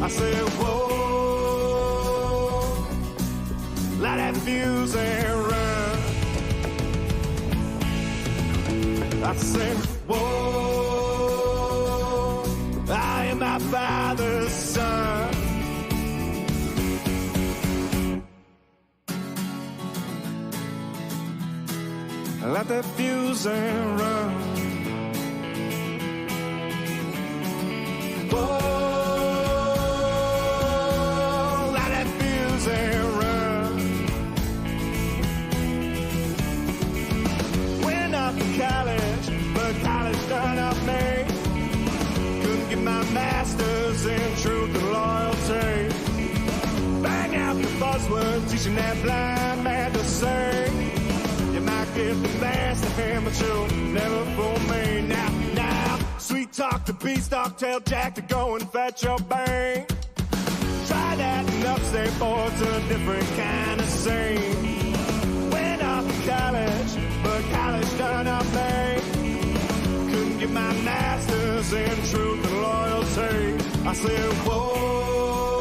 I said, whoa, light that fuse and run. I said, whoa, I am my father's son. Light that fuse and run. Whoa, light that fuse and run. Went off to college, but college done up me. Couldn't get my master's in truth and loyalty. Bang out the buzzword, teaching that blind man to sing. You might get the best of him, but you'll never fool me. Now, sweet talk to beanstalk, tell Jack to go and fetch your bang. Try that and upstate board's a different kind of scene. Went off to college, but college done up me. Couldn't get my master's in truth and loyalty. I said, whoa,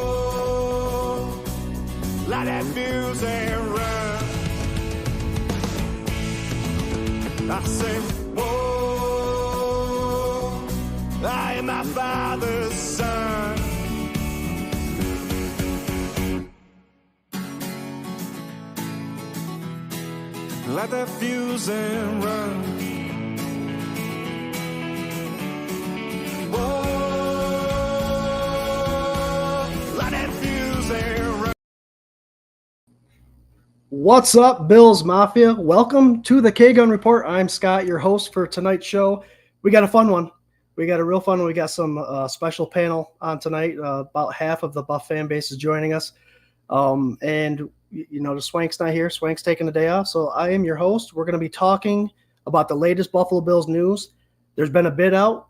light that fuse and run. I say, whoa, I am my father's son. Light that fuse and run. Whoa, light that fuse and run. What's up, Bills Mafia? Welcome to the K-Gun Report. I'm Scott, your host for tonight's show. We got a fun one. We got a real fun one. We got some special panel on tonight. About half of the Buff fan base is joining us. And, you know, the Swank's not here. Swank's taking the day off. So I am your host. We're going to be talking about the latest Buffalo Bills news. There's been a bid out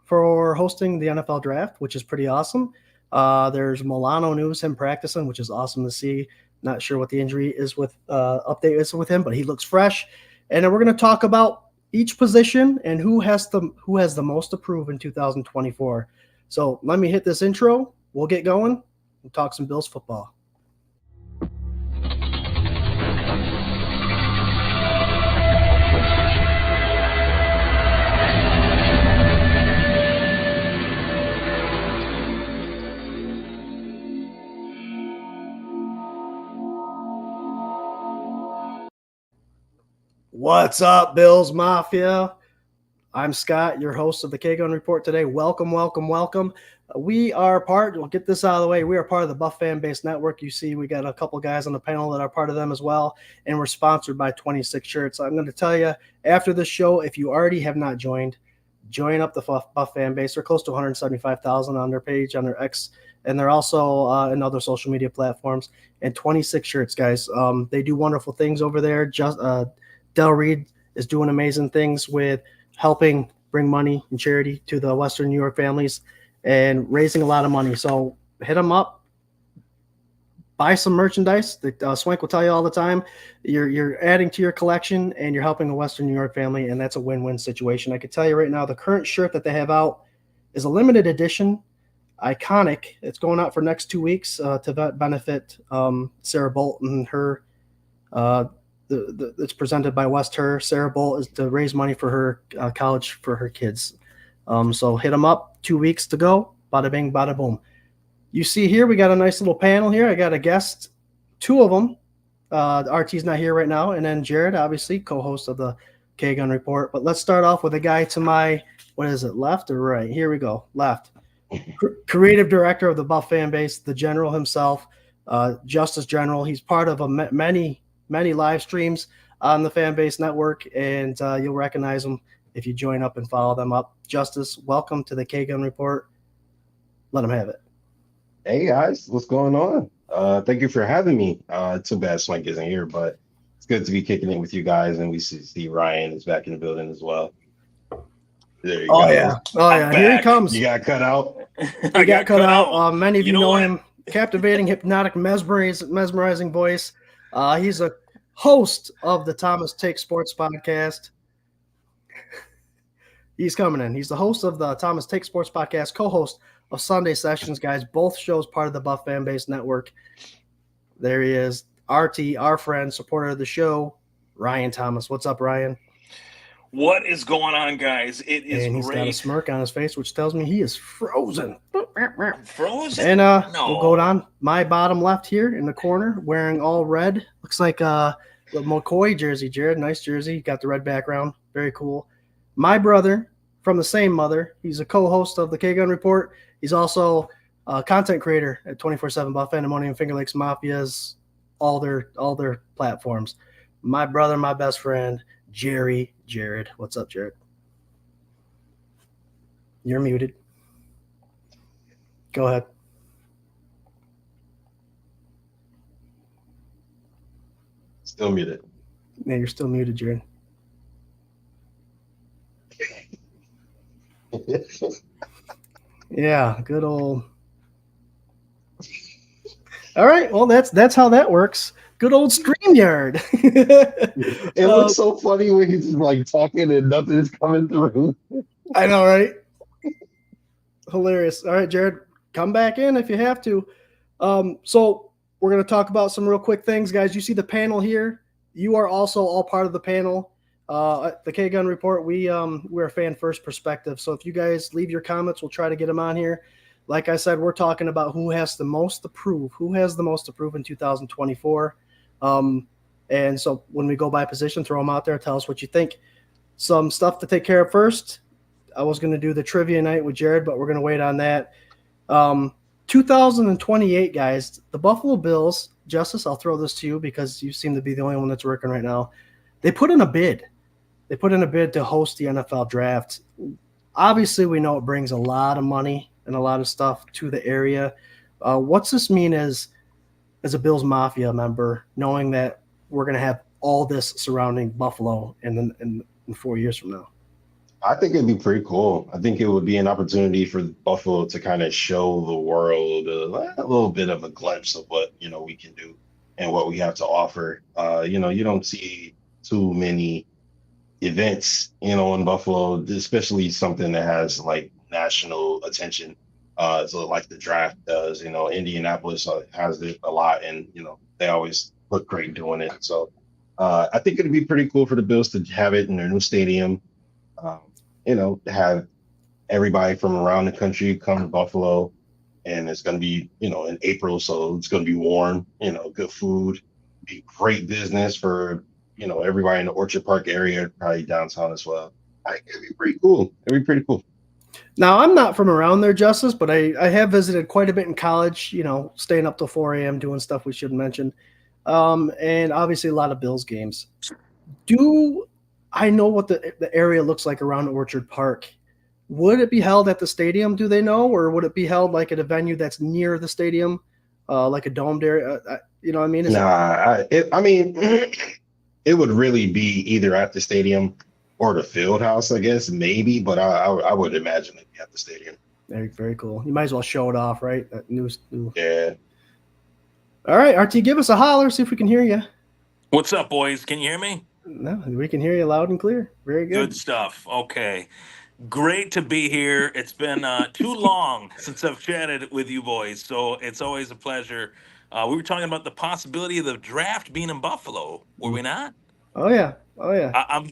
for hosting the NFL draft, which is pretty awesome. There's Milano news, him practicing, which is awesome to see. Not sure what the injury is with update is with him, but he looks fresh. And then we're going to talk about each position and who has the most to prove in 2024. So let me hit this intro. We'll get going and talk some Bills football. What's up, Bills Mafia? I'm Scott, your host of the K-Gun Report today. Welcome. We are we'll get this out of the way. We are part of the Buff Fan Base Network. You see, we got a couple guys on the panel that are part of them as well, and we're sponsored by 26 Shirts. I'm going to tell you, after this show, if you already have not joined, join up the Buff Fan Base. They're close to 175,000 on their page, on their X, and they're also in other social media platforms. And 26 Shirts, guys. They do wonderful things over there. Del Reed is doing amazing things with helping bring money and charity to the Western New York families and raising a lot of money. So hit them up, buy some merchandise. Swank will tell you all the time, you're adding to your collection and you're helping a Western New York family, and that's a win-win situation. I can tell you right now, the current shirt that they have out is a limited edition, iconic. It's going out for next 2 weeks to benefit Sarah Bolt and her it's presented by West Her. Sarah Bolt is to raise money for her college for her kids. So hit them up. 2 weeks to go. Bada bing, bada boom. You see here, we got a nice little panel here. I got a guest, two of them. RT's not here right now. And then Jarrod, obviously, co-host of the K-Gun Report. But let's start off with a guy to my, what is it, left or right? Here we go, left. Creative director of the Buff fan base, the general himself, Justus General. He's part of many live streams on the fan base network, and you'll recognize them if you join up and follow them up. Justus, welcome to the K-Gun Report. Let him have it. Hey guys, what's going on? Thank you for having me. Too bad Swank isn't here, but it's good to be kicking it with you guys, and we see Ryan is back in the building as well. There you go. Yeah. Here he comes. You got cut out. I got cut out. Many of you know him. Captivating, hypnotic, mesmerizing voice. He's a host of the Thomas Take Sports podcast. He's coming in. He's the host of the Thomas Take Sports podcast, co-host of Sunday Sessions, guys. Both shows part of the Buff Fan Base Network. There he is, RT, our friend, supporter of the show, Ryan Thomas. What's up, Ryan? What is going on, guys? It is and he's great. got a smirk on his face, which tells me he is frozen. Frozen? And No. we'll go down my bottom left here in the corner, wearing all red. Looks like a McCoy jersey, Jarrod. Nice jersey. Got the red background. Very cool. My brother from the same mother. He's a co-host of the K-Gun Report. He's also a content creator at 24/7 Buff Pandemonium, Finger Lakes Mafias, all their platforms. My brother, my best friend, Jarrod. What's up, Jarrod? You're muted. Go ahead. Still muted. Yeah, you're still muted, Jarrod. Yeah, good old. All right, well, that's how that works. Good old StreamYard. It looks so funny when he's just like talking and nothing's coming through. I know, right? Hilarious. All right, Jarrod, come back in if you have to. So we're going to talk about some real quick things, guys. You see the panel here. You are also all part of the panel. The K-Gun Report, we're a fan first perspective. So if you guys leave your comments, we'll try to get them on here. Like I said, we're talking about who has the most to prove. Who has the most to prove in 2024? And so when we go by position, throw them out there. Tell us what you think. Some stuff to take care of first. I was going to do the trivia night with Jarrod, but we're going to wait on that. 2028, guys, the Buffalo Bills, Justus, I'll throw this to you because you seem to be the only one that's working right now. They put in a bid. They put in a bid to host the NFL draft. Obviously, we know it brings a lot of money and a lot of stuff to the area. What's this mean as a Bills Mafia member, knowing that we're going to have all this surrounding Buffalo in 4 years from now? I think it'd be pretty cool. I think it would be an opportunity for Buffalo to kind of show the world a little bit of a glimpse of what, we can do and what we have to offer. You don't see too many events, in Buffalo, especially something that has like national attention. So like the draft does, Indianapolis has it a lot, and they always look great doing it. So I think it'd be pretty cool for the Bills to have it in their new stadium. Have everybody from around the country come to Buffalo, and it's going to be, in April, so it's going to be warm, good food, be great business for, everybody in the Orchard Park area, probably downtown as well. I think it'd be pretty cool. It'd be pretty cool. Now, I'm not from around there, Justus, but I have visited quite a bit in college, staying up till 4 a.m. doing stuff we shouldn't mention. And obviously a lot of Bills games. I know what the area looks like around Orchard Park. Would it be held at the stadium, do they know? Or would it be held like at a venue that's near the stadium, like a domed area? You know what I mean? It would really be either at the stadium or the field house, I guess, maybe, but I would imagine it'd be at the stadium. Very, very cool. You might as well show it off, right? That new. Yeah. All right, RT, give us a holler, see if we can hear you. What's up, boys? Can you hear me? No, we can hear you loud and clear. Very good. Good stuff. Okay. Great to be here. It's been too long since I've chatted with you boys, so it's always a pleasure. We were talking about the possibility of the draft being in Buffalo, were we not? Oh yeah.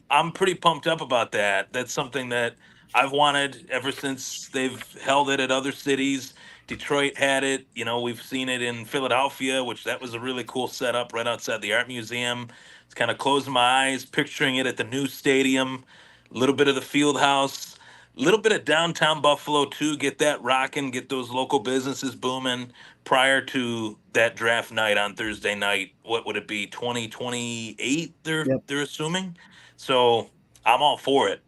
I'm pretty pumped up about that. That's something that I've wanted ever since they've held it at other cities. Detroit had it. We've seen it in Philadelphia, which that was a really cool setup right outside the art museum. It's kind of closing my eyes, picturing it at the new stadium, a little bit of the field house, a little bit of downtown Buffalo too. Get that rocking, get those local businesses booming prior to that draft night on Thursday night. What would it be? 2028? They're assuming. So I'm all for it.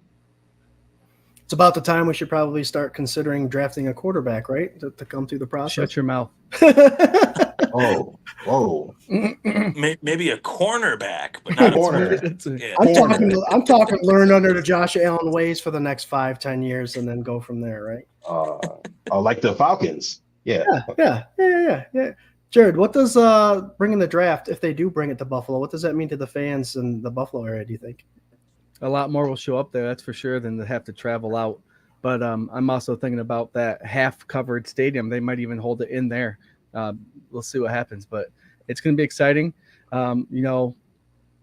It's about the time we should probably start considering drafting a quarterback, right? To come through the process. Shut your mouth. Whoa. Maybe a cornerback, but not a corner. Yeah. I'm talking learn under the Josh Allen ways for the next 5-10 years and then go from there, right? Like the Falcons. Yeah. Jarrod, what does bringing the draft, if they do bring it to Buffalo, what does that mean to the fans in the Buffalo area, do you think? A lot more will show up there, that's for sure, than to have to travel out. But I'm also thinking about that half-covered stadium. They might even hold it in there. We'll see what happens, but it's going to be exciting.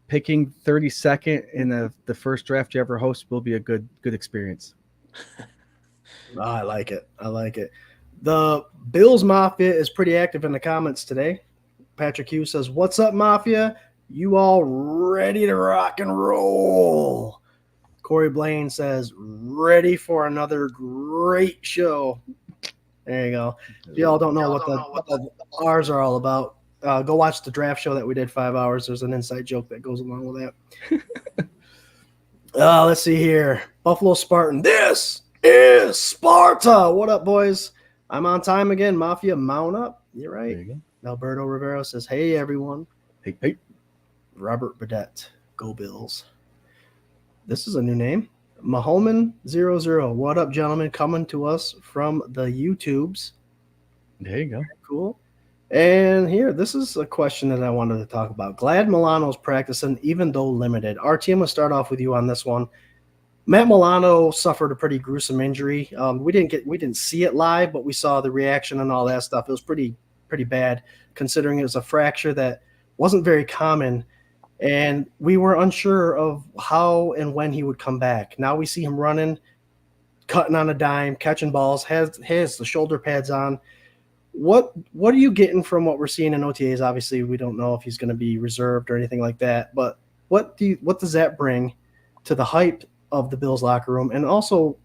Picking 32nd in the first draft you ever host will be a good experience. I like it. I like it. The Bills Mafia is pretty active in the comments today. Patrick Hughes says, "What's up, Mafia? You all ready to rock and roll?" Corey Blaine says, "Ready for another great show." There you go. If y'all don't know what the R's are all about, go watch the draft show that we did 5 hours. There's an inside joke that goes along with that. Let's see here. Buffalo Spartan. This is Sparta. What up, boys? I'm on time again. Mafia, mount up. You're right. There you Alberto Rivera says, "Hey, everyone." go. Hey. Robert Burdett. Go Bills. This is a new name. Mahoman00. What up, gentlemen? Coming to us from the YouTubes. There you go. Cool. And here, this is a question that I wanted to talk about. Glad Milano's practicing, even though limited. RT, I'm going to start off with you on this one. Matt Milano suffered a pretty gruesome injury. We didn't see it live, but we saw the reaction and all that stuff. It was pretty bad, considering it was a fracture that wasn't very common, and we were unsure of how and when he would come back. Now we see him running, cutting on a dime, catching balls, has the shoulder pads on. What are you getting from what we're seeing in OTAs? Obviously, we don't know if he's going to be reserved or anything like that, but what does that bring to the hype of the Bills locker room? And also,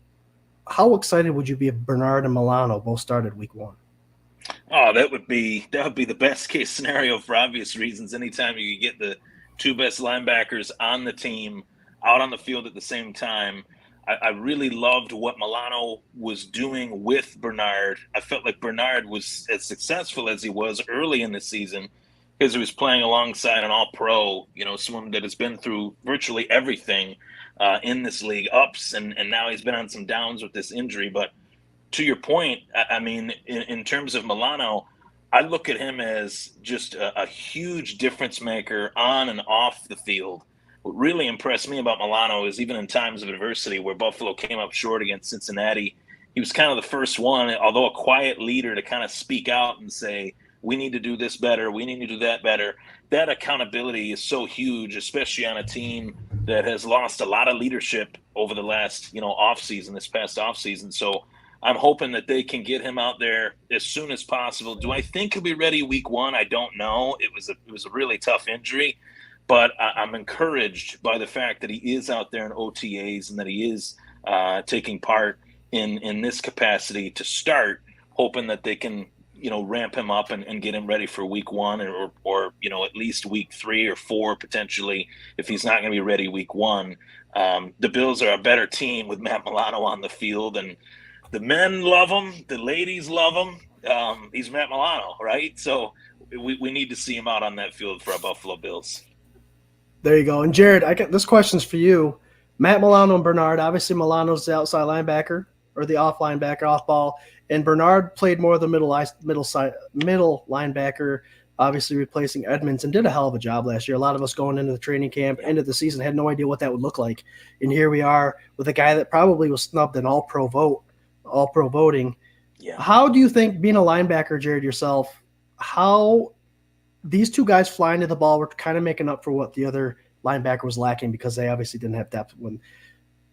how excited would you be if Bernard and Milano both started week 1? Oh, that would be the best case scenario for obvious reasons. Anytime you get the two best linebackers on the team out on the field at the same time. I really loved what Milano was doing with Bernard. I felt like Bernard was as successful as he was early in the season because he was playing alongside an all-pro, someone that has been through virtually everything in this league, ups, and now he's been on some downs with this injury. But to your point, I mean, in terms of Milano, I look at him as just a huge difference maker on and off the field. What really impressed me about Milano is even in times of adversity where Buffalo came up short against Cincinnati, he was kind of the first one, although a quiet leader, to kind of speak out and say, we need to do this better, we need to do that better. That accountability is so huge, especially on a team that has lost a lot of leadership over the last, this past offseason. So I'm hoping that they can get him out there as soon as possible. Do I think he'll be ready week 1? I don't know. It was a really tough injury. But I'm encouraged by the fact that he is out there in OTAs and that he is taking part in this capacity to start, hoping that they can, ramp him up and get him ready for week 1 or at least week 3 or 4 potentially if he's not going to be ready week 1. The Bills are a better team with Matt Milano on the field, and the men love him. The ladies love him. He's Matt Milano, right? So we need to see him out on that field for our Buffalo Bills. There you go. And Jarrod, this question's for you. Matt Milano and Bernard. Obviously, Milano's the outside linebacker or the off linebacker, off ball, and Bernard played more of the middle linebacker, obviously replacing Edmonds, and did a hell of a job last year. A lot of us going into the training camp, end of the season, had no idea what that would look like, and here we are with a guy that probably was snubbed in all-pro voting. Yeah. How do you think, being a linebacker, Jarrod, yourself, how these two guys flying to the ball were kind of making up for what the other linebacker was lacking because they obviously didn't have depth?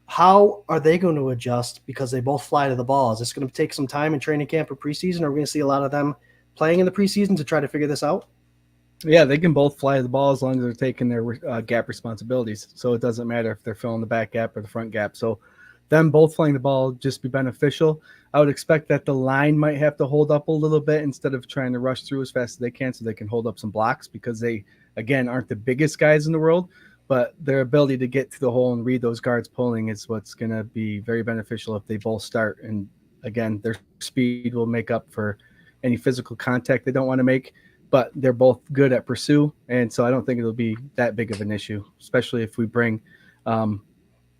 How are they going to adjust because they both fly to the ball? Is this going to take some time in training camp or preseason? Are we going to see a lot of them playing in the preseason to try to figure this out? Yeah, they can both fly the ball as long as they're taking their gap responsibilities. So it doesn't matter if they're filling the back gap or the front gap. So them both flying the ball just be beneficial. I would expect that the line might have to hold up a little bit instead of trying to rush through as fast as they can so they can hold up some blocks because they, again, aren't the biggest guys in the world, but their ability to get to the hole and read those guards pulling is what's going to be very beneficial if they both start. And, again, their speed will make up for any physical contact they don't want to make, but they're both good at pursue, and so I don't think it'll be that big of an issue, especially if we bring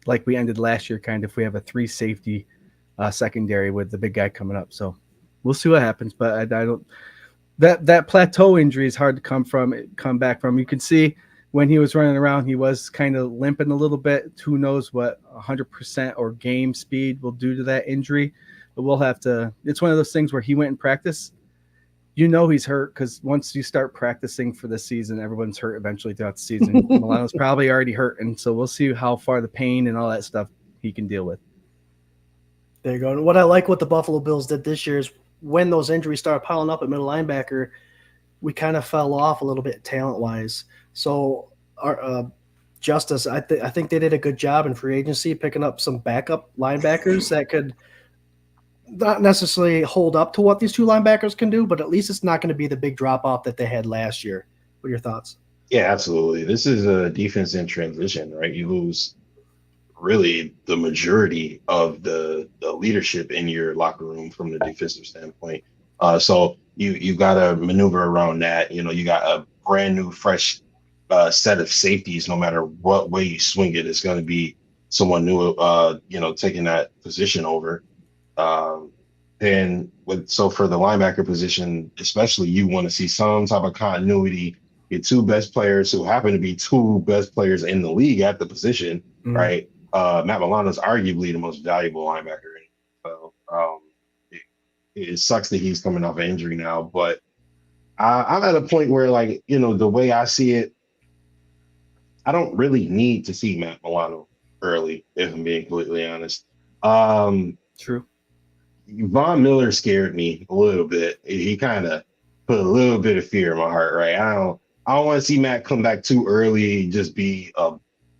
like we ended last year, kind of, if we have a 3 safety secondary with the big guy coming up. So we'll see what happens, but I don't that plateau injury is hard to come back from. You can see when he was running around, he was kind of limping a little bit. Who knows what 100% or game speed will do to that injury? But we'll have to. It's one of those things where he went in practice. You know he's hurt because once you start practicing for the season, everyone's hurt eventually throughout the season. Milano's probably already hurt, and so we'll see how far the pain and all that stuff he can deal with. There you go. And what I like what the Buffalo Bills did this year is when those injuries started piling up at middle linebacker, we kind of fell off a little bit talent-wise. So our Justus, I think they did a good job in free agency picking up some backup linebackers that could not necessarily hold up to what these two linebackers can do, but at least it's not going to be the big drop-off that they had last year. What are your thoughts? Yeah, absolutely. This is a defense in transition, right? You lose really the majority of the leadership in your locker room from the defensive standpoint. So you got to maneuver around that. You know, you got a brand new, fresh set of safeties. No matter what way you swing it, it's going to be someone new, taking that position over. And so for the linebacker position, especially, you want to see some type of continuity. Your two best players who happen to be two best players in the league at the position, right? Matt Milano is arguably the most valuable linebacker. So it sucks that he's coming off an injury now, but I'm at a point where, like, the way I see it, I don't really need to see Matt Milano early, if I'm being completely honest. True. Von Miller scared me a little bit. He kind of put a little bit of fear in my heart, right? I don't want to see Matt come back too early, just be a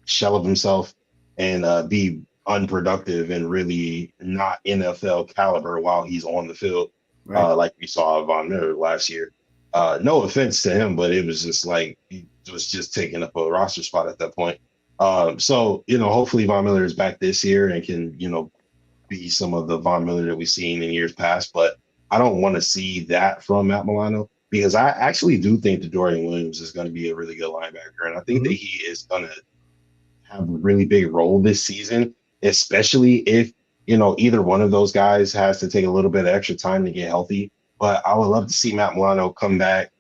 shell of himself and be unproductive and really not NFL caliber while he's on the field, right? Like we saw Von Miller last year. No offense to him, but it was just like he was just taking up a roster spot at that point. So hopefully Von Miller is back this year and can be some of the Von Miller that we've seen in years past. But I don't want to see that from Matt Milano, because I actually do think that Dorian Williams is going to be a really good linebacker, and I think that he is going to have a really big role this season, especially if either one of those guys has to take a little bit of extra time to get healthy. But I would love to see Matt Milano come back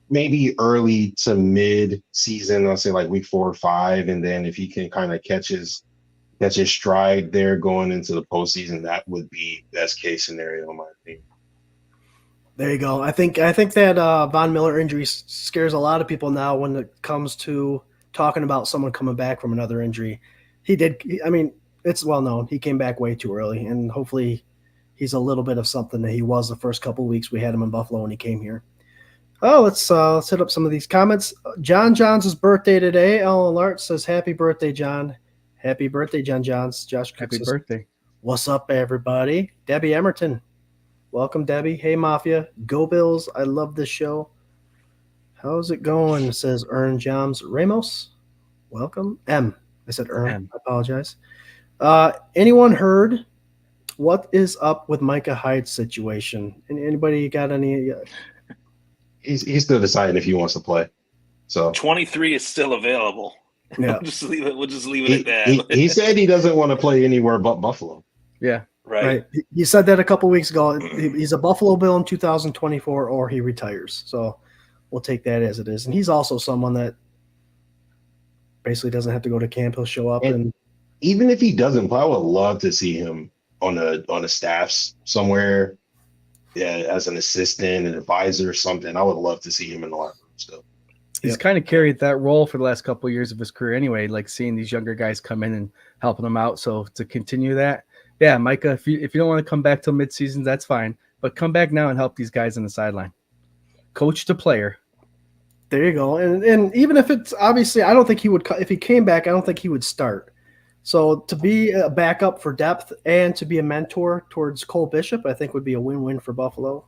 maybe early to mid season, I'll say like week 4 or 5, and then if he can kind of catch his stride there going into the postseason, that would be best case scenario in my opinion. There you go. I think that Von Miller injury scares a lot of people now when it comes to talking about someone coming back from another injury. It's well known. He came back way too early, and hopefully he's a little bit of something that he was the first couple of weeks we had him in Buffalo when he came here. Oh, let's hit up some of these comments. John Johns' birthday today. Ellen Lart says, happy birthday, John. Happy birthday, John Johns. Josh Cook Happy says, birthday. what's up, everybody? Debbie Emerton. Welcome, Debbie. Hey, Mafia. Go Bills. I love this show. How's it going? Says Ern Joms. Ramos. Welcome. I said Ern. M. I apologize. Anyone heard what is up with Micah Hyde's situation? Anybody got any? He's still deciding if he wants to play. So 23 is still available. Yeah. We'll just leave it at that. He said he doesn't want to play anywhere but Buffalo. Yeah. Right. He said that a couple weeks ago. He's a Buffalo Bill in 2024 or he retires. So we'll take that as it is. And he's also someone that basically doesn't have to go to camp. He'll show up. And even if he doesn't play, I would love to see him on a staff somewhere, as an assistant, an advisor or something. I would love to see him in the locker room still. He's kind of carried that role for the last couple of years of his career anyway, like seeing these younger guys come in and helping them out. So to continue that, yeah, Micah, if you don't want to come back till midseason, that's fine. But come back now and help these guys on the sideline. Coach to player. there you go. And even if it's obviously, I don't think he would, if he came back, I don't think he would start. So to be a backup for depth and to be a mentor towards Cole Bishop, I think would be a win-win for Buffalo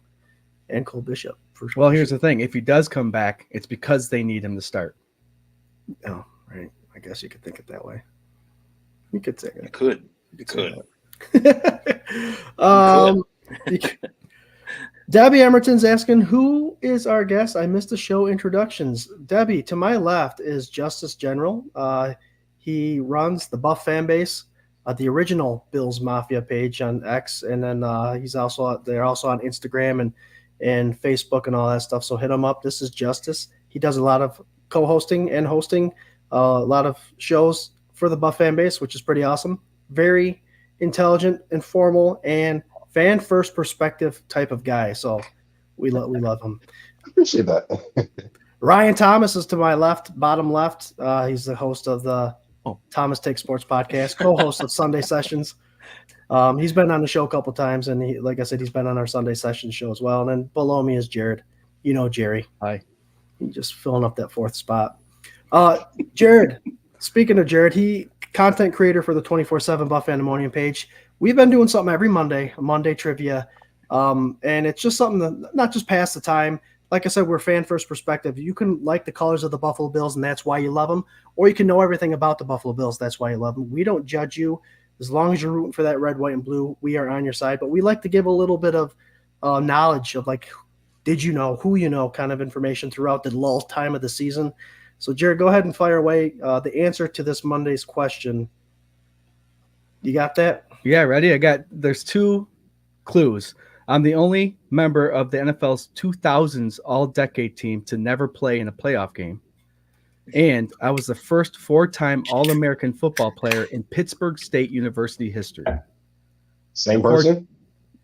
and Cole Bishop. For sure. Well, here's the thing. If he does come back, it's because they need him to start. Oh, right. I guess you could think it that way. You could say You could. Debbie Emerton's asking, who is our guest? I missed the show introductions. Debbie, to my left is Justus General. He runs the Buff fan base, the original Bills Mafia page on X, and then they're also on Instagram and Facebook and all that stuff. So hit him up. This is Justus. He does a lot of co-hosting and hosting a lot of shows for the Buff fan base, which is pretty awesome. Very intelligent, informal, and fan first perspective type of guy. So we love him. I appreciate that. Ryan Thomas is to my left, bottom left. He's the host of the Thomas Take Sports podcast, co-host of Sunday Sessions. He's been on the show a couple times, and like I said, he's been on our Sunday Sessions show as well. And then below me is Jarrod. You know Jerry. Hi. He's just filling up that fourth spot. Jarrod, speaking of Jarrod, he content creator for the 24/7 Buff Pandemonium page. We've been doing something every Monday, a Monday trivia. And it's just something that not just pass the time. Like I said, we're fan first perspective. You can like the colors of the Buffalo Bills, and that's why you love them. Or you can know everything about the Buffalo Bills. That's why you love them. We don't judge you. As long as you're rooting for that red, white, and blue, we are on your side. But we like to give a little bit of knowledge of, like, did you know, who you know, kind of information throughout the lull time of the season. So, Jarrod, go ahead and fire away the answer to this Monday's question. You got that? Yeah, ready? There's 2 clues. I'm the only member of the NFL's 2000s all-decade team to never play in a playoff game. And I was the first 4-time All-American football player in Pittsburgh State University history. Same person?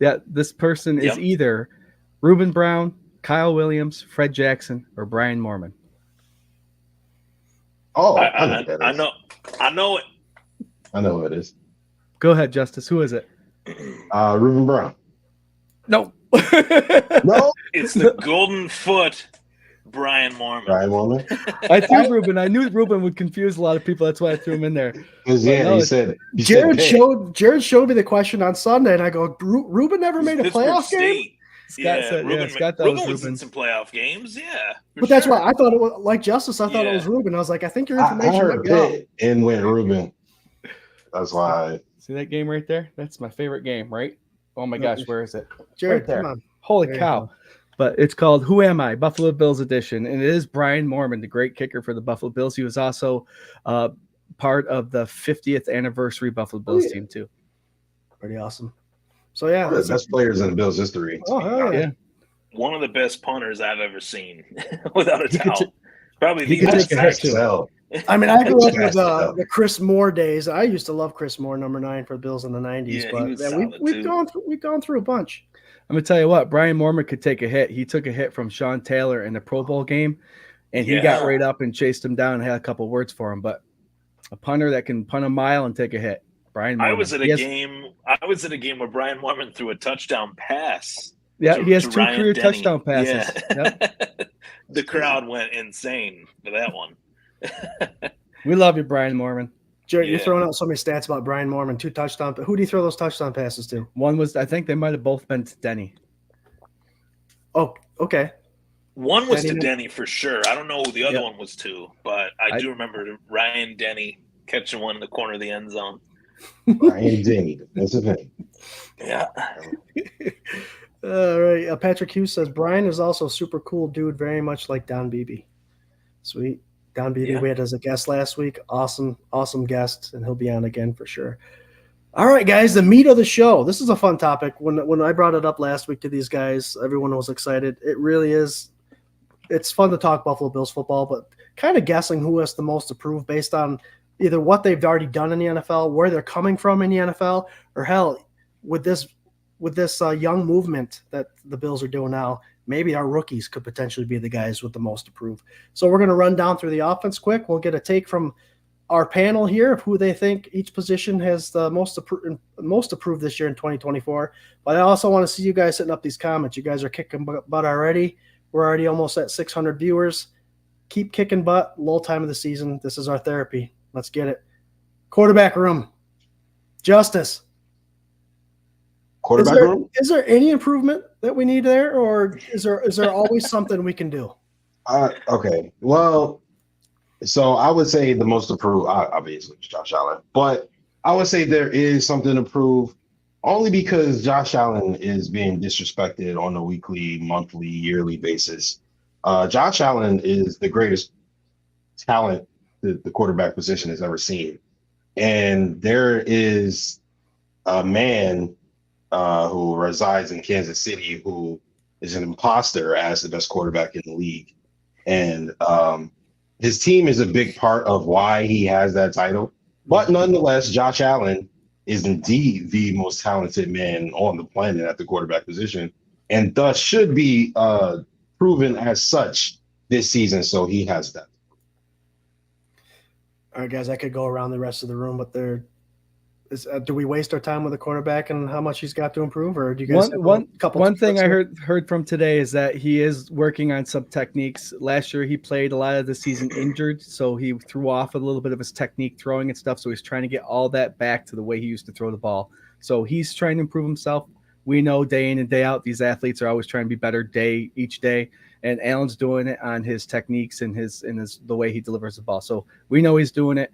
Yeah, this person is either Reuben Brown, Kyle Williams, Fred Jackson, or Brian Moorman. Oh, I know it. I know who it is. Go ahead, Justus. Who is it? Reuben Brown. No. No. It's the Golden Foot, Brian Moorman. Brian Moorman. I threw Reuben. I knew Reuben would confuse a lot of people. That's why I threw him in there. Yeah, he said. Jarrod showed me the question on Sunday, and I go, Reuben never made a playoff game. Scott said, Scott thought Reuben it was Reuben. in some playoff games, But that's why I thought it was like Justus. I thought it was Reuben. I was like, I think your information I heard might be off. Pitt and went Reuben. That's why. See that game right there? That's my favorite game, right? Oh my gosh, where is it? Jarrod, right there. come on. Holy cow. But it's called Who Am I? Buffalo Bills edition. And it is Brian Moorman, the great kicker for the Buffalo Bills. He was also part of the 50th anniversary Buffalo Bills team, too. Pretty awesome. So, yeah. One of the best players in the Bills history. Oh, hell yeah. One of the best punters I've ever seen, without a doubt. Probably the could best. take a hit, too. I mean, I grew up with the Chris Moore days. I used to love Chris Moore, number 9 for the Bills in the 90s. But we've gone through a bunch. I'm gonna tell you what, Brian Moorman could take a hit. He took a hit from Sean Taylor in the Pro Bowl game, and he got right up and chased him down and had a couple words for him. But a punter that can punt a mile and take a hit, Brian Moorman. I was at a game where Brian Moorman threw a touchdown pass. Yeah, he has 2 Ryan career Denny. touchdown passes. Yeah. Yep. The crowd went insane for that one. We love you, Brian Moorman. Jarrod, you're throwing out so many stats about Brian Moorman. 2 touchdowns. Who do you throw those touchdown passes to? One was, I think they might have both been to Denny. Oh, okay. One was to Denny for sure. I don't know who the other one was to, but I do remember Ryan Denny catching one in the corner of the end zone. Ryan Denny, defensive end. Yeah. All right. Patrick Hughes says Brian is also a super cool dude, very much like Don Beebe. Sweet. Don Beebe we had as a guest last week. Awesome guest, and he'll be on again for sure. All right, guys, the meat of the show. This is a fun topic. When I brought it up last week to these guys, everyone was excited. It really is. It's fun to talk Buffalo Bills football, but kind of guessing who has the most to prove based on either what they've already done in the NFL, where they're coming from in the NFL, or hell, with this young movement that the Bills are doing now, maybe our rookies could potentially be the guys with the most to prove. So we're going to run down through the offense quick. We'll get a take from our panel here of who they think each position has the most to prove this year in 2024. But I also want to see you guys setting up these comments. You guys are kicking butt already. We're already almost at 600 viewers. Keep kicking butt. Lull time of the season. This is our therapy. Let's get it. Quarterback room. Justus. Quarterback room? Is there any improvement that we need there, or is there always something we can do? Okay. Well, so I would say the most improved, obviously, is Josh Allen. But I would say there is something to prove only because Josh Allen is being disrespected on a weekly, monthly, yearly basis. Josh Allen is the greatest talent that the quarterback position has ever seen. And there is a man who resides in Kansas City who is an imposter as the best quarterback in the league. And his team is a big part of why he has that title. But nonetheless, Josh Allen is indeed the most talented man on the planet at the quarterback position, and thus should be proven as such this season. So he has that. All right, guys, I could go around the rest of the room, but do we waste our time with the quarterback and how much he's got to improve, or do you guys one thing I heard from today is that he is working on some techniques. Last year he played a lot of the season injured, so he threw off a little bit of his technique throwing and stuff. So he's trying to get all that back to the way he used to throw the ball. So he's trying to improve himself. We know day in and day out these athletes are always trying to be better each day. And Allen's doing it on his techniques and the way he delivers the ball. So we know he's doing it.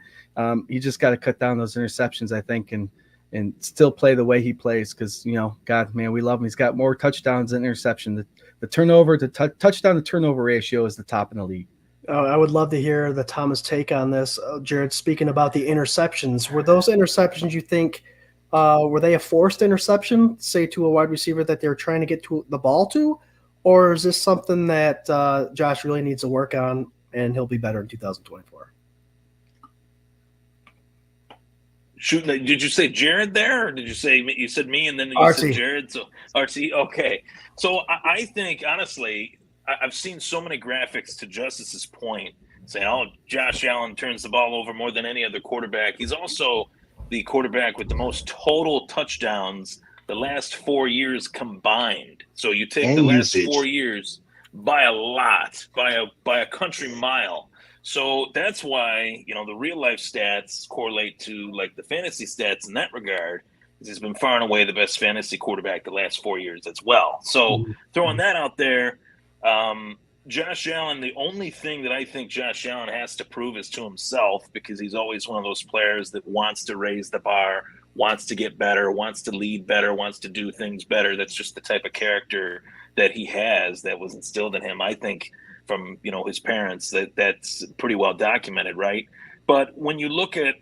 He just got to cut down those interceptions, I think, and still play the way he plays. Because God, man, we love him. He's got more touchdowns than interception. The turnover to touchdown to turnover ratio is the top in the league. I would love to hear the Thomas take on this, Jarrod. Speaking about the interceptions, were those interceptions you think were they a forced interception, say to a wide receiver that they were trying to get to the ball to? Or is this something that Josh really needs to work on and he'll be better in 2024? Shoot, did you say Jarrod there, or did you said me and then you said Jarrod? So RC, okay. So I think honestly, I've seen so many graphics to Justus's point saying, "Oh, Josh Allen turns the ball over more than any other quarterback." He's also the quarterback with the most total touchdowns the last 4 years combined. So you take the last 4 years by a lot, by a country mile. So that's why, the real life stats correlate to like the fantasy stats in that regard. He's been far and away the best fantasy quarterback the last 4 years as well. So throwing that out there, Josh Allen, the only thing that I think Josh Allen has to prove is to himself, because he's always one of those players that wants to raise the bar, wants to get better, wants to lead better, wants to do things better. That's just the type of character that he has that was instilled in him, I think, from, his parents. That's pretty well documented, right? But when you look at,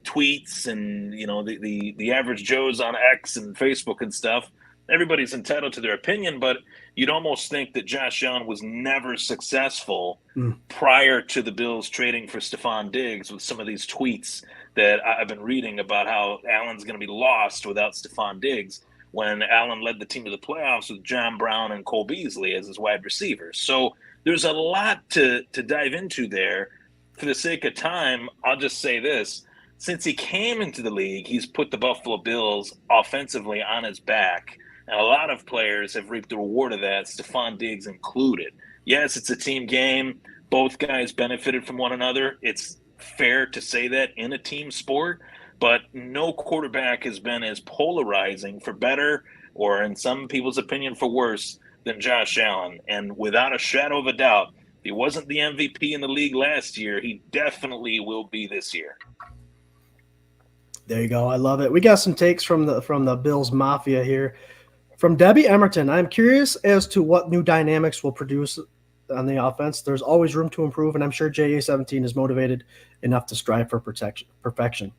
tweets and, the average Joes on X and Facebook and stuff, everybody's entitled to their opinion, but you'd almost think that Josh Allen was never successful prior to the Bills trading for Stephon Diggs with some of these tweets that I've been reading about how Allen's going to be lost without Stephon Diggs, when Allen led the team to the playoffs with John Brown and Cole Beasley as his wide receivers. So there's a lot to dive into there. For the sake of time, I'll just say this. Since he came into the league, he's put the Buffalo Bills offensively on his back. And a lot of players have reaped the reward of that, Stephon Diggs included. Yes, it's a team game. Both guys benefited from one another. It's fair to say that in a team sport, but no quarterback has been as polarizing, for better or in some people's opinion for worse, than Josh Allen. And without a shadow of a doubt, if he wasn't the MVP in the league last year, he definitely will be this year. There you go. I love it. We got some takes from the Bills Mafia here. From Debbie Emerton, I'm curious as to what new dynamics will produce on the offense. There's always room to improve, and I'm sure JA17 is motivated enough to strive for perfection.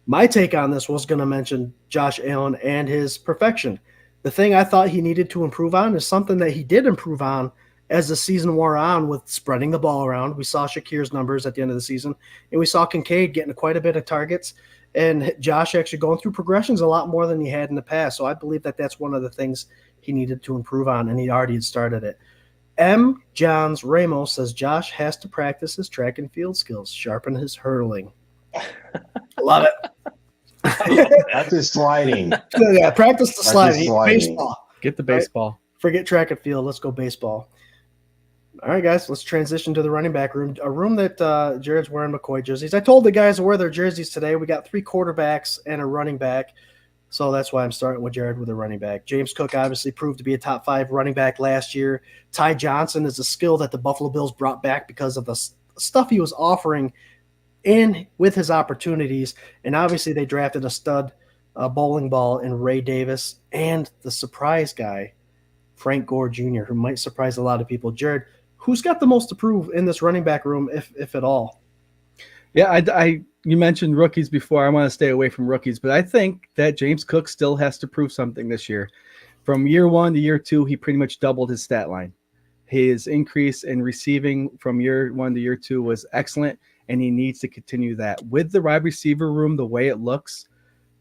My take on this was going to mention Josh Allen and his perfection. The thing I thought he needed to improve on is something that he did improve on as the season wore on, with spreading the ball around. We saw Shakir's numbers at the end of the season, and we saw Kincaid getting quite a bit of targets, and Josh actually going through progressions a lot more than he had in the past. So I believe that that's one of the things he needed to improve on, and he already had started it. M. Johns Ramos says Josh has to practice his track and field skills, sharpen his hurdling. Love it. Practice sliding. Yeah, practice the sliding. Baseball. Get the baseball. Right? Forget track and field. Let's go baseball. All right, guys, let's transition to the running back room, a room that Jarrod's wearing McCoy jerseys. I told the guys to wear their jerseys today. We got 3 quarterbacks and a running back, so that's why I'm starting with Jarrod with a running back. James Cook obviously proved to be a top 5 running back last year. Ty Johnson is a skill that the Buffalo Bills brought back because of the stuff he was offering in with his opportunities, and obviously they drafted a stud bowling ball in Ray Davis and the surprise guy, Frank Gore Jr., who might surprise a lot of people. Jarrod, who's got the most to prove in this running back room, if at all? Yeah, you mentioned rookies before. I want to stay away from rookies, but I think that James Cook still has to prove something this year. From year 1 to year 2, he pretty much doubled his stat line. His increase in receiving from year 1 to year 2 was excellent, and he needs to continue that. With the wide receiver room the way it looks,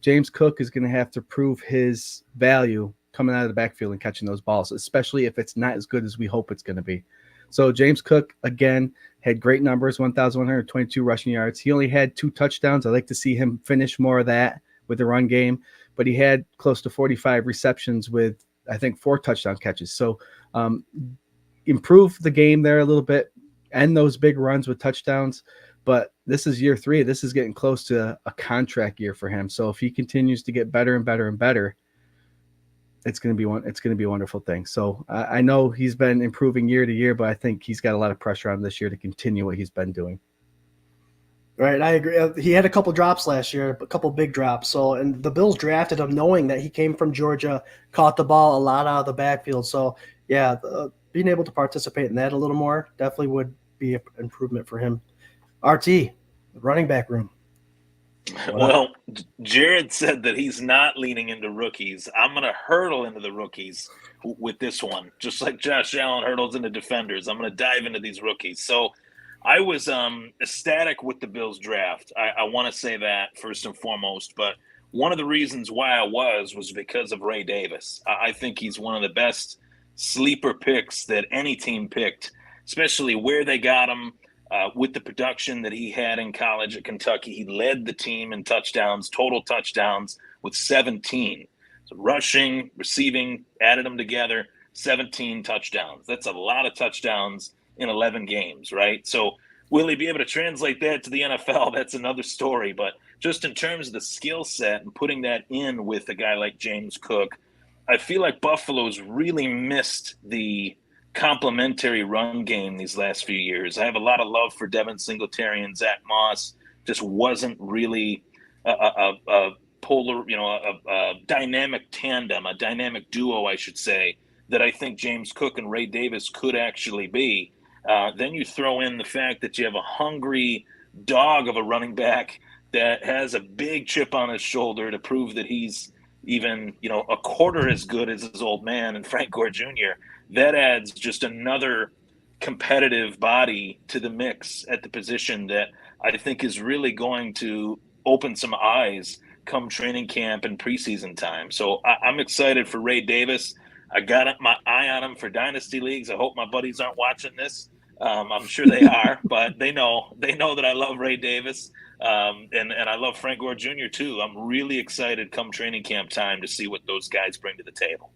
James Cook is going to have to prove his value coming out of the backfield and catching those balls, especially if it's not as good as we hope it's going to be. So James Cook, again, had great numbers, 1,122 rushing yards. He only had 2 touchdowns. I'd like to see him finish more of that with the run game, but he had close to 45 receptions with, I think, 4 touchdown catches. So improve the game there a little bit, end those big runs with touchdowns. But this is year 3. This is getting close to a contract year for him. So if he continues to get better and better and better, it's going to be a wonderful thing. So I know he's been improving year to year, but I think he's got a lot of pressure on this year to continue what he's been doing. Right, I agree. He had a couple drops last year, a couple big drops. So, and the Bills drafted him knowing that he came from Georgia, caught the ball a lot out of the backfield. So, yeah, being able to participate in that a little more definitely would be an improvement for him. RT, the running back room. Well, Jarrod said that he's not leaning into rookies. I'm going to hurdle into the rookies with this one, just like Josh Allen hurdles into defenders. I'm going to dive into these rookies. So I was ecstatic with the Bills draft. I want to say that first and foremost, but one of the reasons why I was because of Ray Davis. I think he's one of the best sleeper picks that any team picked, especially where they got him. With the production that he had in college at Kentucky, he led the team in touchdowns, total touchdowns, with 17. So rushing, receiving, added them together, 17 touchdowns. That's a lot of touchdowns in 11 games, right? So will he be able to translate that to the NFL? That's another story. But just in terms of the skill set and putting that in with a guy like James Cook, I feel like Buffalo's really missed the complementary run game these last few years. I have a lot of love for Devin Singletary and Zach Moss. Just wasn't really a polar, a dynamic tandem, a dynamic duo, I should say, that I think James Cook and Ray Davis could actually be. Then you throw in the fact that you have a hungry dog of a running back that has a big chip on his shoulder to prove that he's even, a quarter as good as his old man and Frank Gore Jr. That adds just another competitive body to the mix at the position that I think is really going to open some eyes come training camp and preseason time. So I'm excited for Ray Davis. I got my eye on him for dynasty leagues. I hope my buddies aren't watching this. I'm sure they are, but they know that I love Ray Davis. And I love Frank Gore Jr. too. I'm really excited come training camp time to see what those guys bring to the table.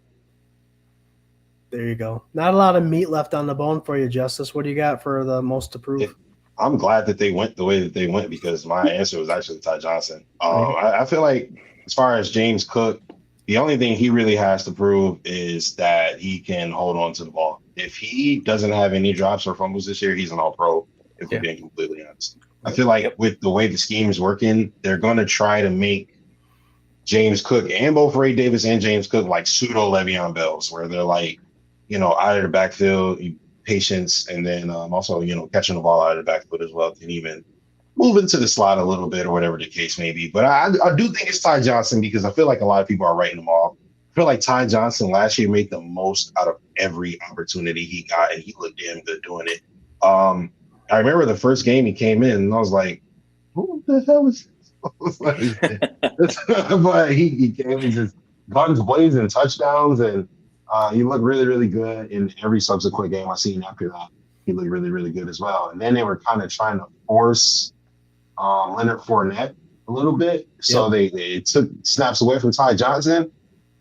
There you go. Not a lot of meat left on the bone for you, Justus. What do you got for the most to prove? I'm glad that they went the way that they went because my answer was actually Ty Johnson. I feel like as far as James Cook, the only thing he really has to prove is that he can hold on to the ball. If he doesn't have any drops or fumbles this year, he's an all-pro, if we're being completely honest. I feel like with the way the scheme is working, they're going to try to make James Cook and both Ray Davis and James Cook like pseudo Le'Veon Bells, where they're like, out of the backfield, patience, and then also, catching the ball out of the backfield as well, can even move into the slot a little bit or whatever the case may be. But I do think it's Ty Johnson because I feel like a lot of people are writing him off. I feel like Ty Johnson last year made the most out of every opportunity he got, and he looked damn good doing it. I remember the first game he came in, and I was like, who the hell is this? But he came in just guns blazing, touchdowns, and he looked really, really good in every subsequent game I've seen after that. He looked really, really good as well. And then they were kind of trying to force Leonard Fournette a little bit. So they took snaps away from Ty Johnson,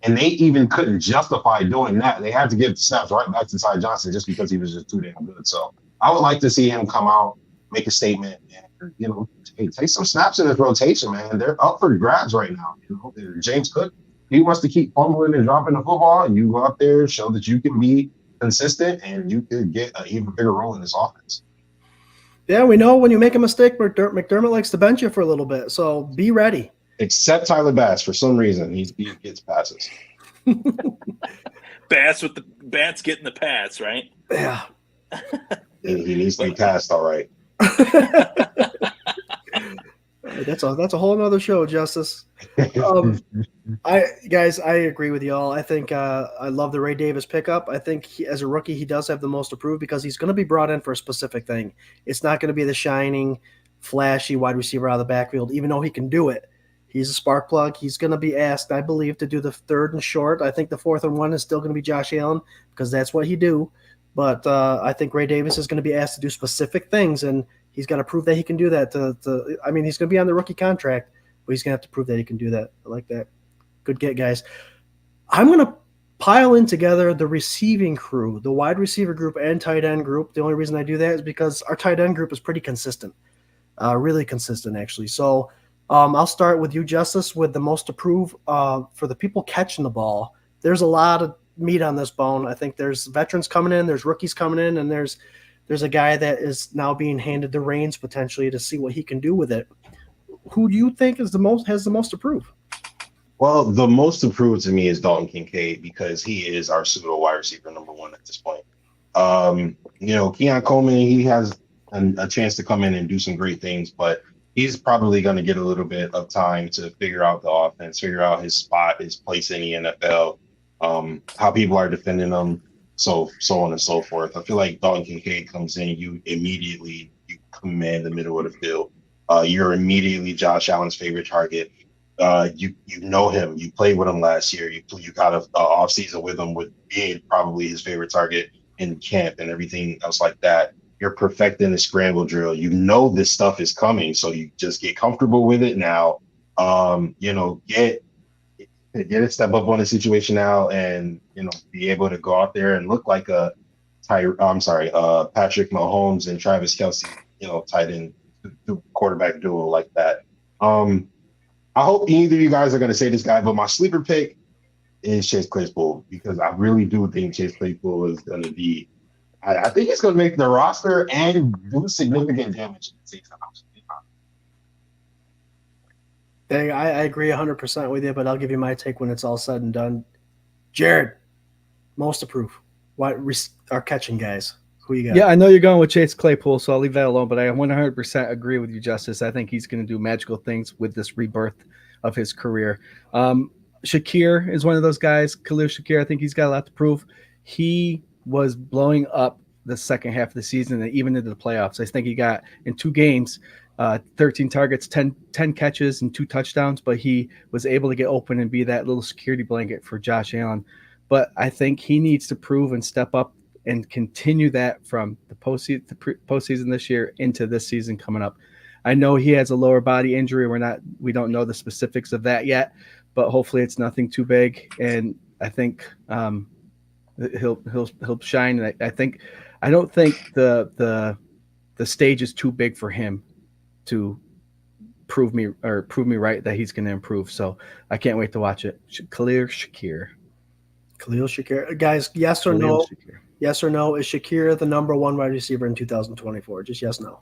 and they even couldn't justify doing that. They had to give the snaps right back to Ty Johnson just because he was just too damn good. So I would like to see him come out, make a statement, and, take some snaps in his rotation, man. They're up for grabs right now. James Cook, he wants to keep fumbling and dropping the football, and you go out there, show that you can be consistent, and you could get an even bigger role in this offense. Yeah, we know when you make a mistake, McDermott likes to bench you for a little bit, so be ready. Except Tyler Bass, for some reason, he gets passes. Bass getting the pass, right? Yeah. He needs to be passed, all right. That's a whole nother show, Justice. I agree with y'all. I think I love the Ray Davis pickup. I think as a rookie, he does have the most to prove because he's going to be brought in for a specific thing. It's not going to be the shining, flashy wide receiver out of the backfield, even though he can do it. He's a spark plug. He's going to be asked, I believe, to do the 3rd and short. I think the 4th and 1 is still going to be Josh Allen because that's what he do. But I think Ray Davis is going to be asked to do specific things, and he's got to prove that he can do that. I mean, he's going to be on the rookie contract, but he's going to have to prove that he can do that. I like that. Good get, guys. I'm going to pile in together the receiving crew, the wide receiver group and tight end group. The only reason I do that is because our tight end group is pretty consistent, really consistent, actually. So I'll start with you, Justice, with the most to prove for the people catching the ball. There's a lot of meat on this bone. I think there's veterans coming in, there's rookies coming in, and there's a guy that is now being handed the reins potentially to see what he can do with it. Who do you think has the most to prove? Well, the most to prove to me is Dalton Kincaid because he is our pseudo wide receiver number 1 at this point. Keon Coleman, he has a chance to come in and do some great things, but he's probably going to get a little bit of time to figure out the offense, figure out his spot, his place in the NFL, how people are defending him, so on and so forth. I feel like Dalton Kincaid comes in, you command the middle of the field. You're immediately Josh Allen's favorite target. You know him. You played with him last year. You got an off season with him, with being probably his favorite target in camp and everything else like that. You're perfecting the scramble drill. You know this stuff is coming, so you just get comfortable with it now. Get a step up on the situation now, and be able to go out there and look like a Patrick Mahomes and Travis Kelce, tight end quarterback duo like that. I hope neither of you guys are going to say this guy, but my sleeper pick is Chase Claypool because I really do think Chase Claypool is going to be. I think he's going to make the roster and do significant damage. Dang, I agree 100% with you, but I'll give you my take when it's all said and done. Jarrod, most to prove. What our catching guys? Who you got? Yeah, I know you're going with Chase Claypool, so I'll leave that alone. But I 100% agree with you, Justice. I think he's going to do magical things with this rebirth of his career. Shakir is one of those guys. Khalil Shakir, I think he's got a lot to prove. He was blowing up the second half of the season and even into the playoffs. I think he got in 2 games, 13 targets, 10 catches, and 2 touchdowns. But he was able to get open and be that little security blanket for Josh Allen. But I think he needs to prove and step up and continue that from the postseason this year into this season coming up. I know he has a lower body injury. We don't know the specifics of that yet, but hopefully it's nothing too big. And I think he'll shine. And I don't think the stage is too big for him to prove me right that he's going to improve. So I can't wait to watch it. Khalil Shakir, guys. Yes or no? Yes or no? Is Shakir the number 1 wide receiver in 2024? Just yes, no.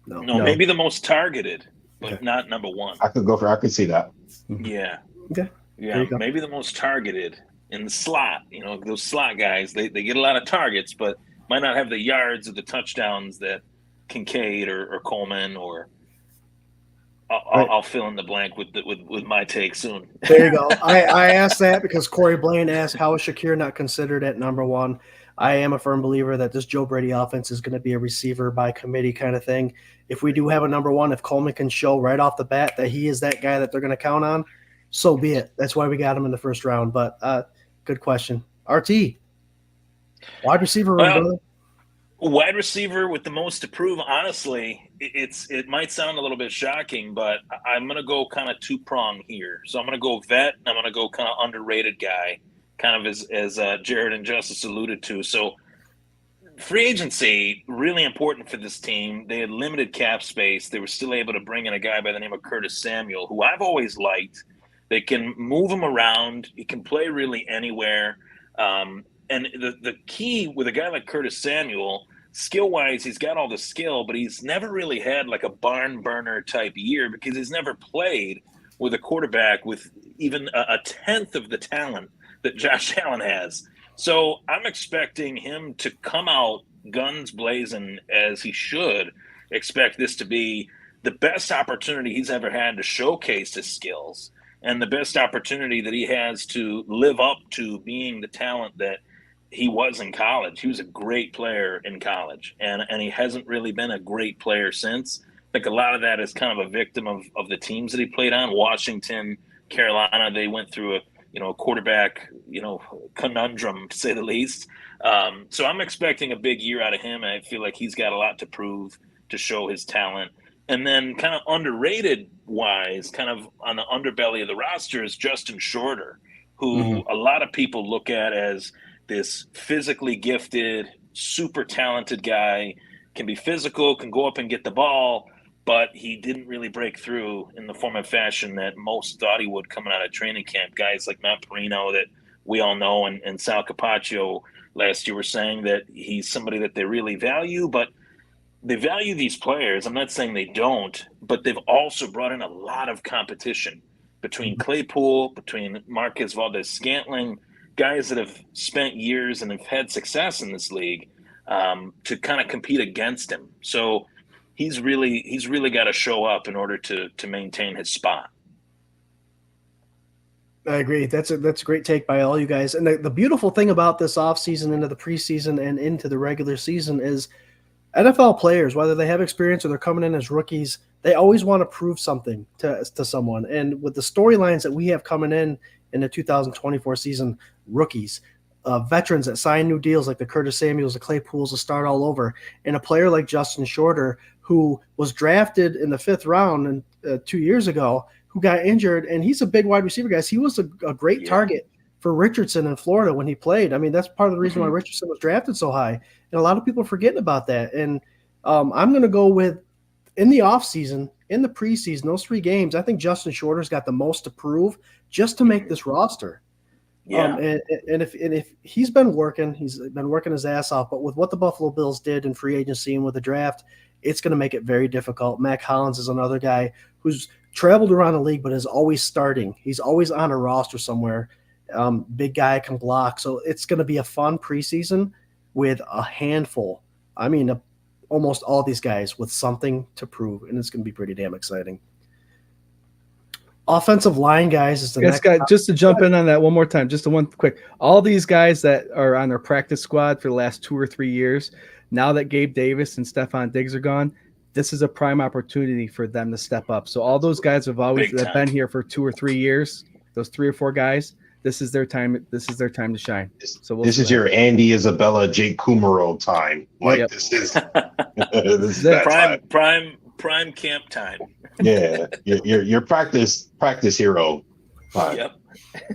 No, maybe the most targeted, but not number 1. I could see that. Yeah. Okay. Yeah, maybe the most targeted in the slot. Those slot guys, they get a lot of targets, but might not have the yards or the touchdowns that Kincaid or Coleman or I'll fill in the blank with my take soon. There you go. I asked that because Corey Blaine asked, how is Shakir not considered at number 1? I am a firm believer that this Joe Brady offense is going to be a receiver by committee kind of thing. If we do have a number 1, if Coleman can show right off the bat that he is that guy that they're going to count on, so be it. That's why we got him in the first round. But good question. RT, wide receiver. Wide receiver with the most to prove, honestly, it might sound a little bit shocking, but I'm going to go kind of 2-prong here. So I'm going to go vet, and I'm going to go kind of underrated guy, kind of as Jarrod and Justus alluded to. So free agency, really important for this team. They had limited cap space. They were still able to bring in a guy by the name of Curtis Samuel, who I've always liked. They can move him around. He can play really anywhere. And the key with a guy like Curtis Samuel, skill-wise, he's got all the skill, but he's never really had like a barn burner type year because he's never played with a quarterback with even a tenth of the talent that Josh Allen has. So I'm expecting him to come out guns blazing as he should. Expect this to be the best opportunity he's ever had to showcase his skills and the best opportunity that he has to live up to being the talent that he was in college. He was a great player in college, and he hasn't really been a great player since. I think a lot of that is kind of a victim of the teams that he played on. Washington, Carolina, they went through a quarterback, conundrum, to say the least. So I'm expecting a big year out of him. I feel like he's got a lot to prove to show his talent. And then kind of underrated wise, kind of on the underbelly of the roster is Justin Shorter, who a lot of people look at as this physically gifted, super talented guy, can be physical, can go up and get the ball, but he didn't really break through in the form of fashion that most thought he would coming out of training camp. Guys like Matt Perino that we all know and Sal Capaccio last year were saying that he's somebody that they really value, but they value these players. I'm not saying they don't, but they've also brought in a lot of competition between Claypool, between Marquez Valdez-Scantling, guys that have spent years and have had success in this league to kind of compete against him. So he's really got to show up in order to maintain his spot. I agree. That's a great take by all you guys. And the beautiful thing about this offseason into the preseason and into the regular season is NFL players, whether they have experience or they're coming in as rookies, they always want to prove something to someone. And with the storylines that we have coming in the 2024 season, rookies, veterans that sign new deals like the Curtis Samuels, the Claypools, to start all over, and a player like Justin Shorter, who was drafted in the 5th round 2 years ago, who got injured, and he's a big wide receiver, guys. He was a great target for Richardson in Florida when he played. I mean, that's part of the reason why Richardson was drafted so high, and a lot of people are forgetting about that. And I'm going to go with, in the offseason, in the preseason, those 3 games, I think Justin Shorter's got the most to prove just to make this roster. Yeah. And if he's been working his ass off, but with what the Buffalo Bills did in free agency and with the draft, it's going to make it very difficult. Mac Hollins is another guy who's traveled around the league, but is always starting. He's always on a roster somewhere. Big guy, can block. So it's going to be a fun preseason with a handful. I mean, almost all these guys with something to prove, and it's going to be pretty damn exciting. Offensive line, guys, is the next guy. Just to jump in on that one more time, just one quick. All these guys that are on their practice squad for the last 2 or 3 years, now that Gabe Davis and Stephon Diggs are gone, this is a prime opportunity for them to step up. So all those guys have always been here for 2 or 3 years. Those 3 or 4 guys, this is their time. This is their time to shine. So this is your Andy Isabella, Jake Kumaro time. Like this is this is prime camp time. Yeah, your practice hero time. Yep.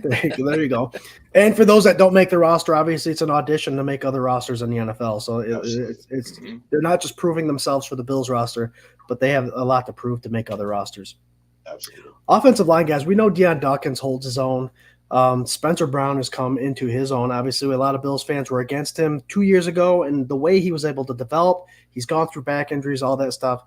There you go. And for those that don't make the roster, obviously it's an audition to make other rosters in the NFL. So it's they're not just proving themselves for the Bills roster, but they have a lot to prove to make other rosters. Absolutely. Offensive line, guys, we know Deion Dawkins holds his own. Spencer Brown has come into his own. Obviously, a lot of Bills fans were against him 2 years ago, and the way he was able to develop, he's gone through back injuries, all that stuff.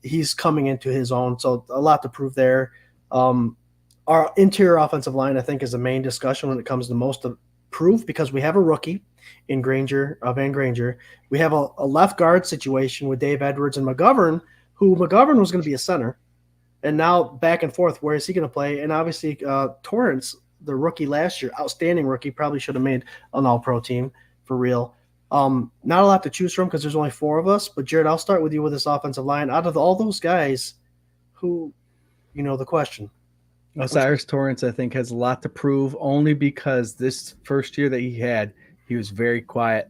He's coming into his own, so a lot to prove there. Our interior offensive line, I think, is the main discussion when it comes to most of proof, because we have a rookie in Van Granger. We have a left guard situation with Dave Edwards and McGovern, who McGovern was going to be a center, and now back and forth, where is he going to play? And obviously Torrance, the rookie last year, outstanding rookie, probably should have made an all-pro team for real. Not a lot to choose from because there's only 4 of us. But, Jarrod, I'll start with you with this offensive line. Out of all those guys, who, the question? Cyrus Torrance, I think, has a lot to prove, only because this first year that he had, he was very quiet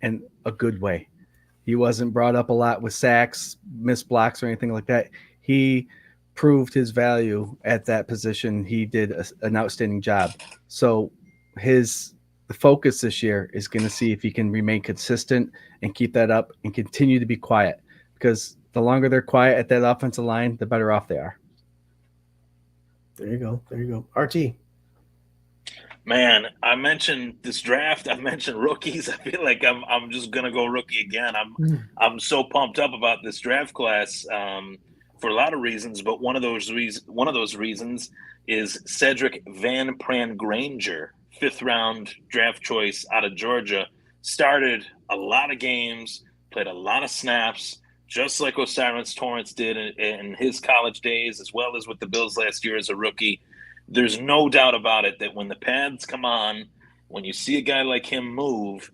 in a good way. He wasn't brought up a lot with sacks, missed blocks, or anything like that. He proved his value at that position. He did an outstanding job. So the focus this year is going to see if he can remain consistent and keep that up and continue to be quiet, because the longer they're quiet at that offensive line, the better off they are. There you go. RT. Man, I mentioned this draft. I mentioned rookies. I feel like I'm just gonna go rookie again. I'm so pumped up about this draft class for a lot of reasons, but one of those reasons is Cedric Van Pran Granger, 5th round draft choice out of Georgia. Started a lot of games, played a lot of snaps, just like Osiris Torrance did in his college days, as well as with the Bills last year as a rookie. There's no doubt about it that when the pads come on, when you see a guy like him move,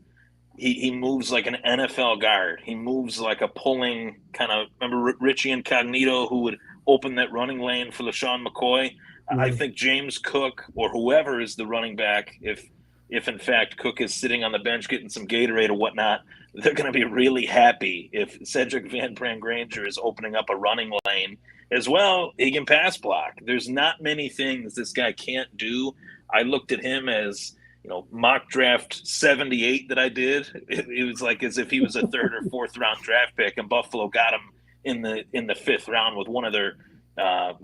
he moves like an NFL guard. He moves like a pulling kind of, remember Richie Incognito, who would open that running lane for LaShawn McCoy? Mm-hmm. I think James Cook or whoever is the running back, if in fact Cook is sitting on the bench getting some Gatorade or whatnot, they're going to be really happy if Cedric Van Pran-Granger is opening up a running lane as well. He can pass block. There's not many things this guy can't do. I looked at him as, mock draft 78 that I did. It was like as if he was a third or fourth round draft pick, and Buffalo got him in the fifth round with one of their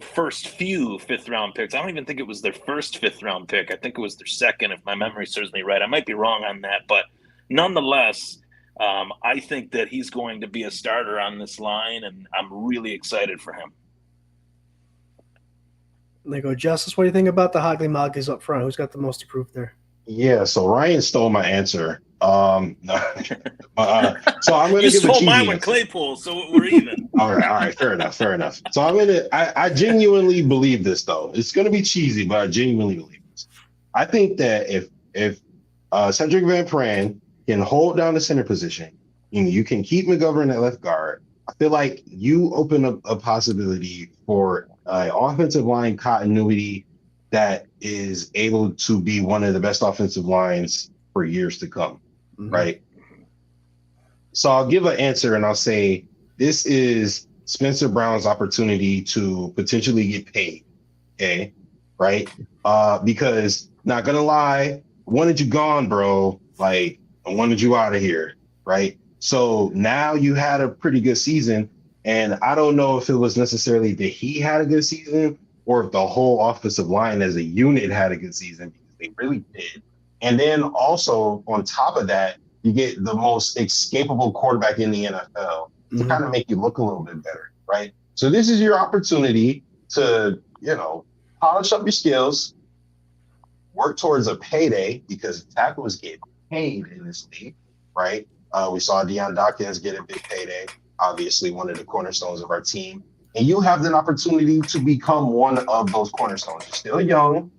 first few fifth round picks. I don't even think it was their first fifth round pick. I think it was their second, if my memory serves me right. I might be wrong on that, but nonetheless, I think that he's going to be a starter on this line, and I'm really excited for him. They go, Justus, what do you think about the Hogley Mogleys up front? Who's got the most to prove there? Yeah, so Ryan stole my answer. So I'm going to give stole mine with Claypool, so we're even. All right, fair enough. So I genuinely believe this, though. It's going to be cheesy, but I genuinely believe this. I think that if Cedric Van Pran can hold down the center position, you can keep McGovern at left guard, I feel like you open up a possibility for offensive line continuity that is able to be one of the best offensive lines for years to come, right? So I'll give an answer and I'll say this is Spencer Brown's opportunity to potentially get paid, okay, right? Because not gonna lie, I wanted you gone, bro. Like, I wanted you out of here, right? So now you had a pretty good season, and I don't know if it was necessarily that he had a good season or if the whole offensive line as a unit had a good season, because they really did. And then also on top of that, you get the most escapable quarterback in the NFL to kind of make you look a little bit better, right? So this is your opportunity to, polish up your skills, work towards a payday, because tackles get paid in this league, right? We saw Deion Dawkins get a big payday, obviously one of the cornerstones of our team. And you have an opportunity to become one of those cornerstones. You're still young.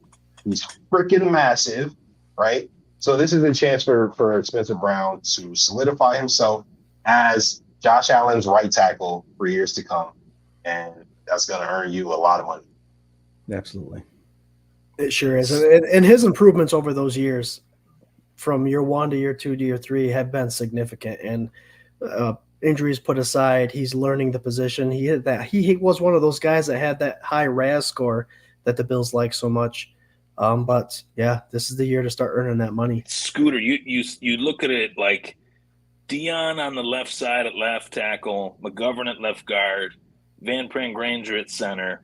He's freaking massive, right? So this is a chance for Spencer Brown to solidify himself as Josh Allen's right tackle for years to come. And that's going to earn you a lot of money. Absolutely. It sure is. And his improvements over those years, from year 1 to year 2 to year 3, have been significant. And injuries put aside, he's learning the position. He was one of those guys that had that high RAS score that the Bills like so much. But yeah, this is the year to start earning that money. Scooter, you look at it like Deion on the left side at left tackle, McGovern at left guard, Van Pran-Granger at center,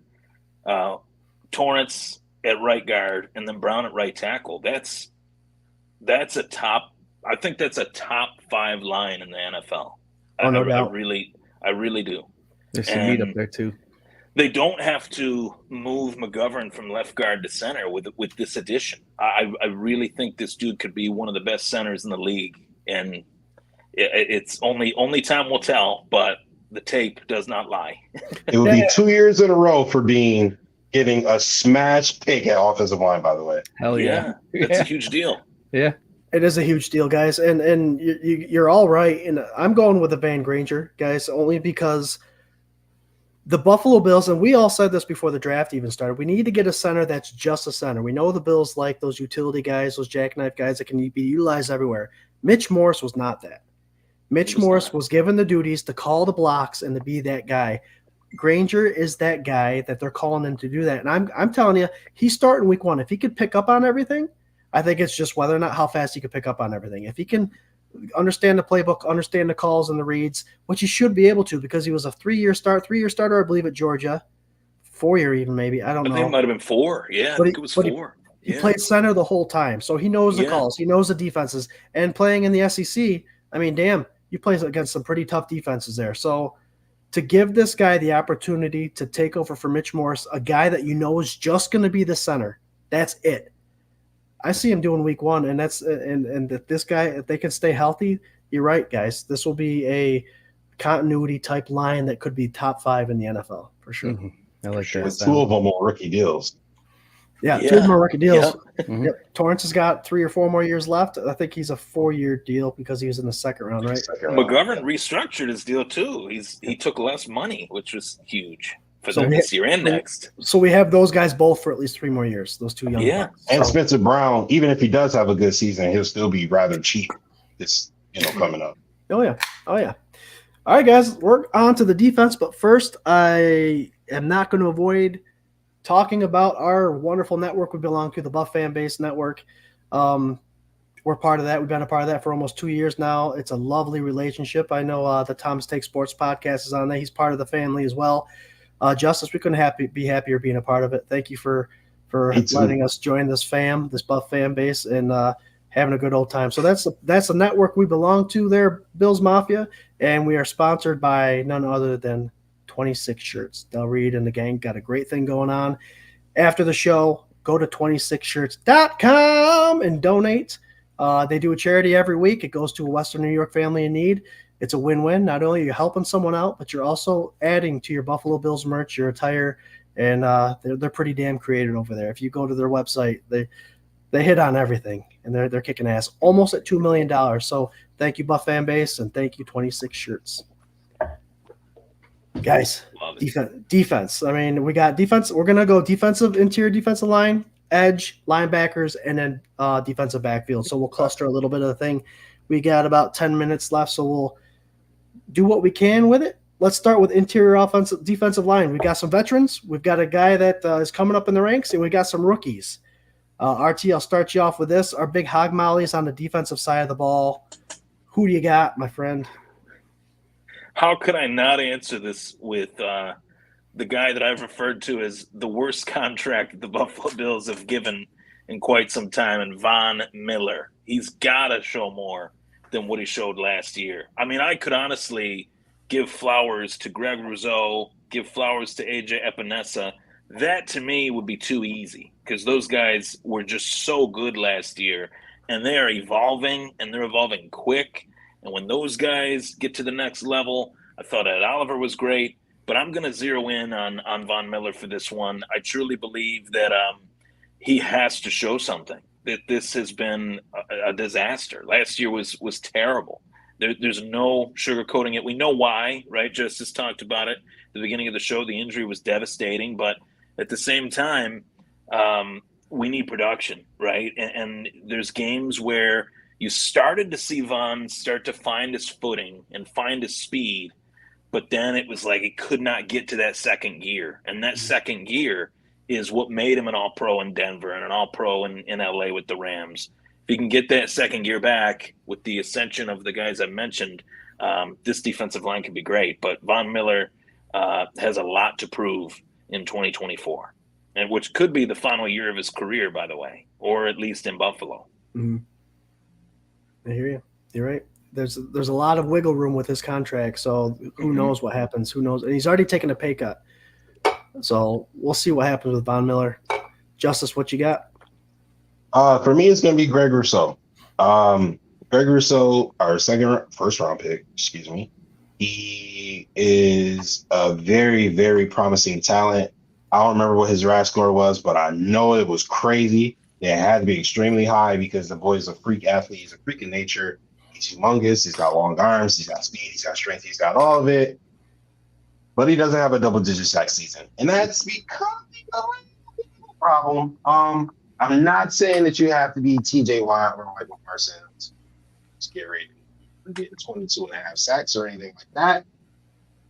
Torrance at right guard, and then Brown at right tackle. That's a top. I think that's a top 5 line in the NFL. No doubt. I really do. There's some meat up there too. They don't have to move McGovern from left guard to center with this addition. I really think this dude could be one of the best centers in the league, and it's only time will tell. But the tape does not lie. It would be 2 years in a row for getting a smash pick at offensive line. By the way, hell yeah, that's a huge deal. Yeah. It is a huge deal, guys, and you're all right. And I'm going with the Van Granger, guys, only because the Buffalo Bills, and we all said this before the draft even started, we need to get a center that's just a center. We know the Bills like those utility guys, those jackknife guys that can be utilized everywhere. Mitch Morse was not that. Mitch Morse was given the duties to call the blocks and to be that guy. Granger is that guy that they're calling him to do that. And I'm telling you, he's starting week 1. If he could pick up on everything, I think it's just whether or not how fast he can pick up on everything. If he can understand the playbook, understand the calls and the reads, which he should be able to, because he was a 3-year starter, I believe, at Georgia. 4-year even, maybe. I don't know. I think it might have been 4. Yeah, I think it was 4. He played center the whole time, so he knows the calls. He knows the defenses. And playing in the SEC, I mean, damn, you play against some pretty tough defenses there. So to give this guy the opportunity to take over for Mitch Morse, a guy that you know is just going to be the center, that's it. I see him doing week 1, and that's and that this guy, if they can stay healthy, you're right, guys. This will be a continuity type line that could be top 5 in the NFL for sure. I like that. With 2 of them on rookie deals. Yeah, 2 of them are rookie deals. Yep. Torrance has got 3 or 4 more years left. I think he's a 4-year deal because he was in the second round, right? McGovern restructured his deal too. He took less money, which was huge for So them this year and next. So we have those guys both for at least 3 more years. Those 2 young guys. And Spencer Brown, even if he does have a good season, he'll still be rather cheap this coming up. Oh yeah. All right, guys, we're on to the defense, but first I am not going to avoid talking about our wonderful network we belong to, the Buff Fan Base Network. We're part of that. We've been a part of that for almost 2 years now. It's a lovely relationship. I know the Tom's Take Sports podcast is on there. He's part of the family as well. Justus, we couldn't be happier being a part of it. Thank you for letting us join this Buff Fan Base, and having a good old time. So that's the network we belong to there, Bills Mafia, and we are sponsored by none other than 26 Shirts. Del Reed and the gang got a great thing going on. After the show, go to 26shirts.com and donate. They do a charity every week. It goes to a Western New York family in need. It's a win-win. Not only are you helping someone out, but you're also adding to your Buffalo Bills merch, your attire, and they're pretty damn creative over there. If you go to their website, they hit on everything, and they're kicking ass. Almost at $2 million. So thank you, Buff Fan Base, and thank you, 26 Shirts. Guys, defense. I mean, we got defense. We're going to go interior defensive line, edge, linebackers, and then defensive backfield. So we'll cluster a little bit of the thing. We got about 10 minutes left, so we'll do what we can with it. Let's start with interior defensive line. We've got some veterans. We've got a guy that is coming up in the ranks, and we got some rookies. RT, I'll start you off with this. Our big hog mollies on the defensive side of the ball. Who do you got, my friend? How could I not answer this with the guy that I've referred to as the worst contract that the Buffalo Bills have given in quite some time, and Von Miller? He's got to show more than what he showed last year. I mean, I could honestly give flowers to Greg Rousseau, give flowers to AJ Epinesa. That, to me, would be too easy because those guys were just so good last year, and they are evolving, and they're evolving quick. And when those guys get to the next level, I thought Ed Oliver was great, but I'm going to zero in on Von Miller for this one. I truly believe that he has to show something, that this has been a disaster. Last year was terrible. There's no sugarcoating it. We know why, right? Justus talked about it at the beginning of the show. The injury was devastating, but at the same time, we need production, right? And there's games where you started to see Von start to find his footing and find his speed, but then it was like he could not get to that second gear. And that second gear is what made him an all-pro in Denver and an all-pro in LA with the Rams. If he can get that second gear back with the ascension of the guys I mentioned, this defensive line could be great. But Von Miller has a lot to prove in 2024, and which could be the final year of his career, by the way, or at least in Buffalo. Mm-hmm. I hear you. You're right. There's a lot of wiggle room with his contract, so who knows what happens? Who knows? And he's already taken a pay cut, so we'll see what happens with Von Miller. Justus, what you got? For me, it's going to be Greg Rousseau. Greg Rousseau, our first round pick, excuse me. He is a very, very promising talent. I don't remember what his RAS score was, but I know it was crazy. It had to be extremely high because the boy's a freak athlete. He's a freak in nature. He's humongous. He's got long arms. He's got speed. He's got strength. He's got all of it. But he doesn't have a double-digit sack season. And that's becoming a problem. I'm not saying that you have to be TJ Watt or Michael Parsons to get ready to get 22 and a half sacks or anything like that.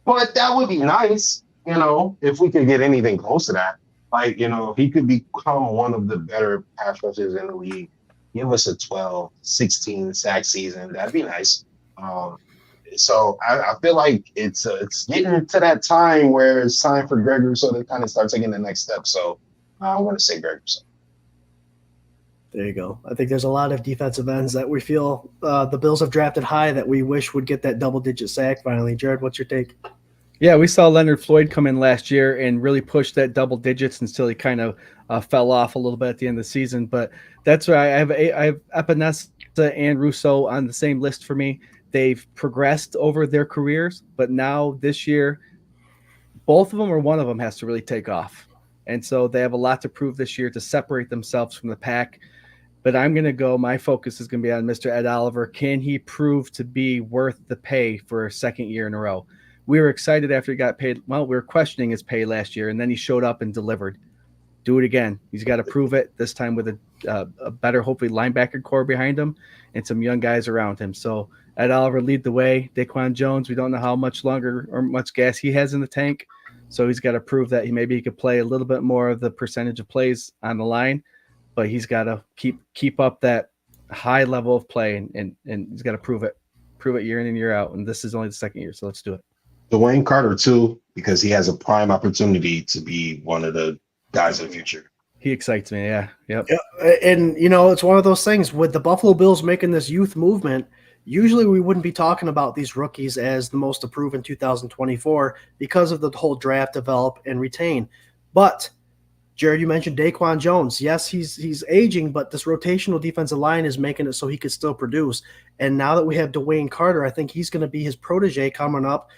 But that would be nice, if we could get anything close to that. Like, if he could become one of the better pass rushers in the league, give us a 12, 16 sack season, that'd be nice. So I feel like it's getting to that time where it's time for Greg Rousseau to kind of start taking the next step. So I want to say Greg Rousseau. There you go. I think there's a lot of defensive ends that we feel the Bills have drafted high that we wish would get that double-digit sack finally. Jarrod, what's your take? Yeah, we saw Leonard Floyd come in last year and really push that double digits until he kind of fell off a little bit at the end of the season. But that's why I have Epinesa and Rousseau on the same list for me. they've progressed over their careers, but now this year, both of them or one of them has to really take off. And so they have a lot to prove this year to separate themselves from the pack. But I'm going to go, my focus is going to be on Mr. Ed Oliver. Can he prove to be worth the pay for a second year in a row? We were excited after he got paid. Well, we were questioning his pay last year, and then he showed up and delivered. Do it again. He's got to prove it, this time with a better, hopefully, linebacker core behind him and some young guys around him. So Ed Oliver lead the way. Daquan Jones, we don't know how much longer or much gas he has in the tank. So he's got to prove that he could play a little bit more of the percentage of plays on the line, but he's got to keep up that high level of play, and he's got to prove it year in and year out. And this is only the second year, so let's do it. Dwayne Carter too, because he has a prime opportunity to be one of the guys of the future. He excites me. Yeah. Yep. Yeah, and it's one of those things with the Buffalo Bills making this youth movement. Usually we wouldn't be talking about these rookies as the most approved in 2024 because of the whole draft, develop, and retain. But Jarrod, you mentioned Daquan Jones. Yes, he's aging, but this rotational defensive line is making it so he could still produce. And now that we have Dwayne Carter, I think he's going to be his protege coming up.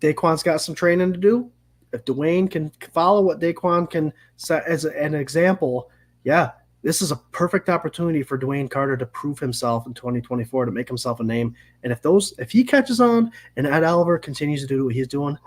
Daquan's got some training to do. If Dwayne can follow what Daquan can set as an example, yeah, this is a perfect opportunity for Dwayne Carter to prove himself in 2024, to make himself a name. And if he catches on and Ed Oliver continues to do what he's doing,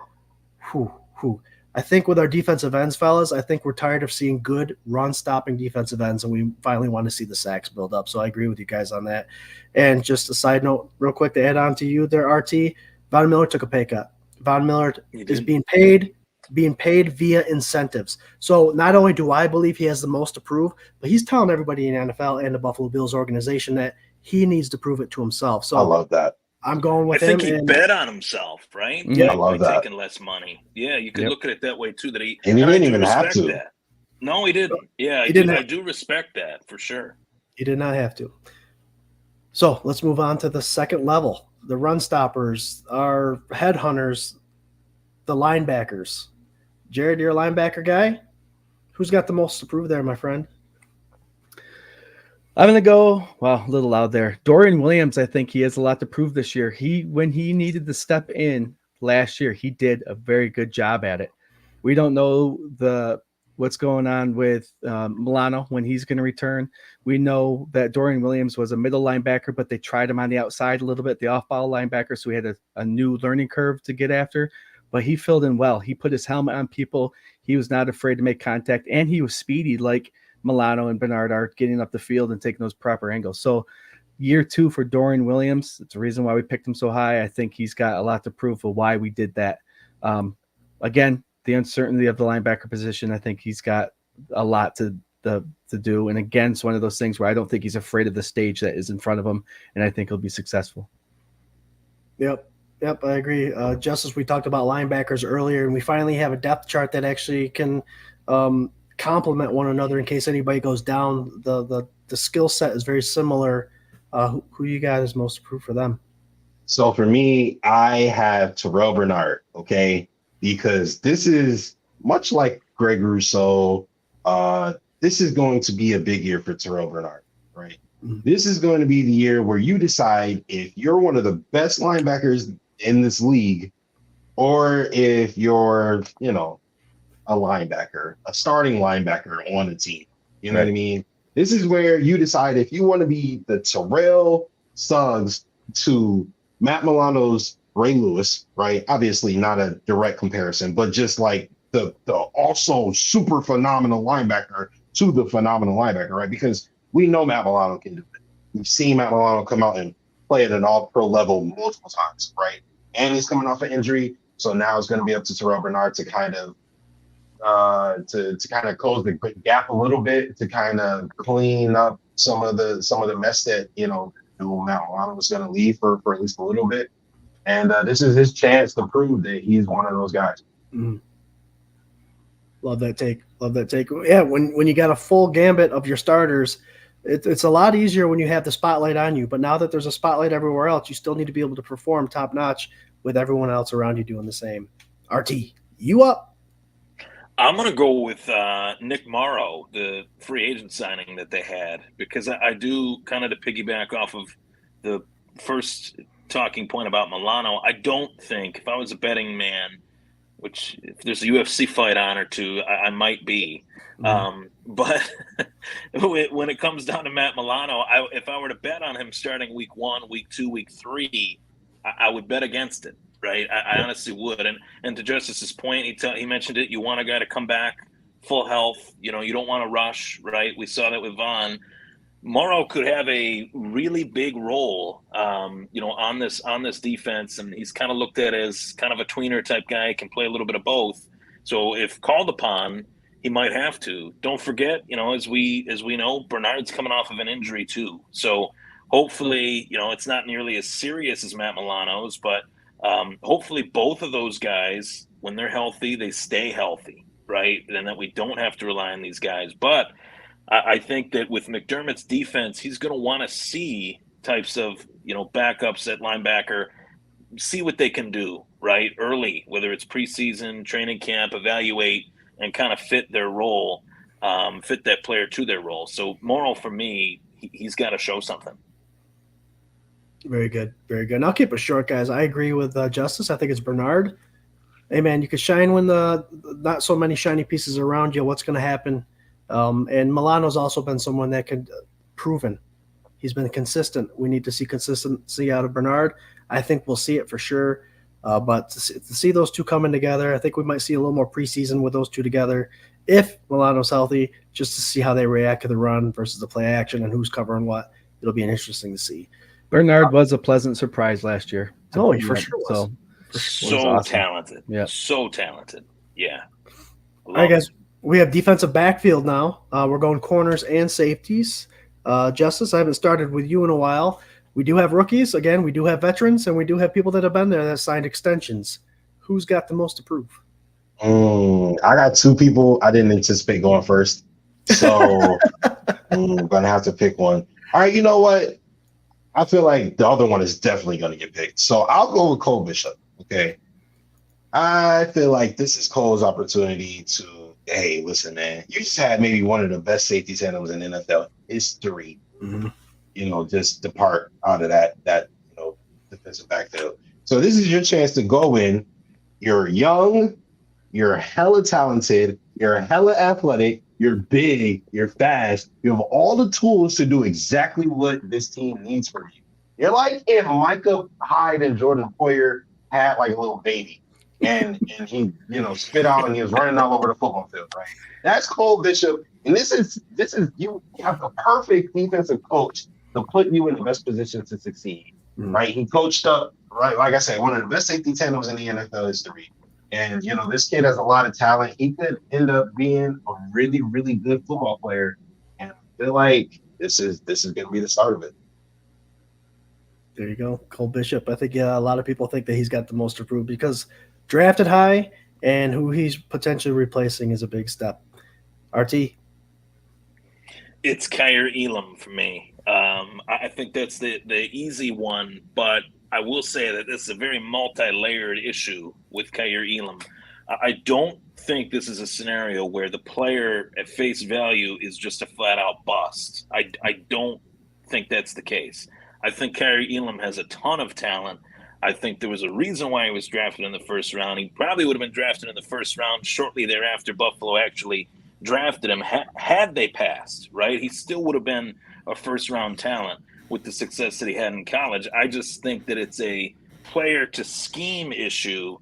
I think with our defensive ends, fellas, I think we're tired of seeing good run-stopping defensive ends, and we finally want to see the sacks build up. So I agree with you guys on that. And just a side note real quick to add on to you there, RT, Von Miller took a pay cut. Von Miller is being paid via incentives. So not only do I believe he has the most to prove, but he's telling everybody in the NFL and the Buffalo Bills organization that he needs to prove it to himself. So I love that. I'm going with him. I him. think he bet on himself, right? Yeah, I love that. Taking less money. Yeah, you could look at it that way too. That he and he didn't even have to. That. No, he didn't. Yeah, he didn't. I do respect that for sure. He did not have to. So let's move on to the second level. The run stoppers, our headhunters, the linebackers. Jarrod, you're a linebacker guy. Who's got the most to prove there, my friend? I'm going to go, a little loud there. Dorian Williams, I think he has a lot to prove this year. When he needed to step in last year, he did a very good job at it. We don't know what's going on with Milano when he's going to return. We know that Dorian Williams was a middle linebacker, but they tried him on the outside a little bit, the off-ball linebacker, so we had a new learning curve to get after. But he filled in well. He put his helmet on people. He was not afraid to make contact, and he was speedy like Milano and Bernard are, getting up the field and taking those proper angles. So year 2 for Dorian Williams, it's the reason why we picked him so high. I think he's got a lot to prove for why we did that. Again, the uncertainty of the linebacker position, I think he's got a lot to do. And again, it's one of those things where I don't think he's afraid of the stage that is in front of him, and I think he'll be successful. Yep, I agree. Justus, we talked about linebackers earlier, and we finally have a depth chart that actually can complement one another in case anybody goes down. The skill set is very similar. Who you got is most approved for them? So for me, I have Terrell Bernard, okay? Because this is much like Greg Rousseau. This is going to be a big year for Terrell Bernard, right? Mm-hmm. This is going to be the year where you decide if you're one of the best linebackers in this league, or if you're, a linebacker, a starting linebacker on a team. You know what I mean? This is where you decide if you want to be the Terrell Suggs to Matt Milano's Ray Lewis, right? Obviously not a direct comparison, but just like the also super phenomenal linebacker to the phenomenal linebacker, right? Because we know Matt Milano can do it. We've seen Matt Milano come out and play at an all-pro level multiple times, right? And he's coming off an injury, so now it's going to be up to Terrell Bernard to kind of close the gap a little bit, to kind of clean up some of the mess that Matt Milano was going to leave for at least a little bit. And this is his chance to prove that he's one of those guys. Mm. Love that take. Yeah, when you got a full gambit of your starters, it's a lot easier when you have the spotlight on you. But now that there's a spotlight everywhere else, you still need to be able to perform top notch with everyone else around you doing the same. RT, you up? I'm going to go with Nick Morrow, the free agent signing that they had, because I do kind of to piggyback off of the first talking point about Milano. I don't think, if I was a betting man, which if there's a UFC fight on or two, I might be. But when it comes down to Matt Milano, if I were to bet on him starting week 1, week 2, week 3, I would bet against it, right? I honestly would. And to Justus's point, he mentioned it. You want a guy to come back full health. You don't want to rush, right? We saw that with Vaughn. Morrow could have a really big role, on this defense, and he's kind of looked at as kind of a tweener type guy, can play a little bit of both. So if called upon, he might have to. Don't forget, as we know, Bernard's coming off of an injury too. So hopefully, it's not nearly as serious as Matt Milano's, but hopefully both of those guys, when they're healthy, they stay healthy, right? And that we don't have to rely on these guys, but I think that with McDermott's defense, he's going to want to see types of, backups at linebacker, see what they can do, right, early, whether it's preseason, training camp, evaluate, and kind of fit their role, fit that player to their role. So Morrow, for me, he's got to show something. Very good. Very good. And I'll keep it short, guys. I agree with Justus. I think it's Bernard. Hey, man, you can shine when the not so many shiny pieces around you. What's going to happen? And Milano's also been someone that can proven. He's been consistent. We need to see consistency out of Bernard. I think we'll see it for sure. But to see those two coming together, I think we might see a little more preseason with those two together. If Milano's healthy, just to see how they react to the run versus the play action and who's covering what, it'll be interesting to see. Bernard was a pleasant surprise last year. Oh, he for sure was. So awesome. Talented. Yeah. So talented. Yeah. All right, guys. We have defensive backfield now. We're going corners and safeties. Justus, I haven't started with you in a while. We do have rookies. Again, we do have veterans, and we do have people that have been there that signed extensions. Who's got the most to prove? I got two people I didn't anticipate going first. So I'm going to have to pick one. All right, you know what? I feel like the other one is definitely going to get picked. So I'll go with Cole Bishop, okay? I feel like this is Cole's opportunity to, hey, listen, man, you just had maybe one of the best safety tandems in NFL history. Just depart out of that defensive backfield. So this is your chance to go in. You're young, you're hella talented, you're hella athletic, you're big, you're fast. You have all the tools to do exactly what this team needs from you. You're like if Micah Hyde and Jordan Poyer had like a little baby and he, spit out and he was running all over the football field, right? That's Cole Bishop. And this is you have the perfect defensive coach to put you in the best position to succeed, right? He coached up, right? Like I said, one of the best safety tandems in the NFL history. And, this kid has a lot of talent. He could end up being a really, really good football player. And I feel like this is going to be the start of it. There you go. Cole Bishop. I think, a lot of people think that he's got the most to prove because drafted high and who he's potentially replacing is a big step. RT? It's Kyer Elam for me. I think that's the easy one, but I will say that this is a very multi-layered issue with Kyer Elam. I don't think this is a scenario where the player at face value is just a flat-out bust. I don't think that's the case. I think Kyer Elam has a ton of talent. I think there was a reason why he was drafted in the first round. He probably would have been drafted in the first round shortly thereafter Buffalo actually drafted him. Had they passed, right? He still would have been a first-round talent with the success that he had in college. I just think that it's a player to scheme issue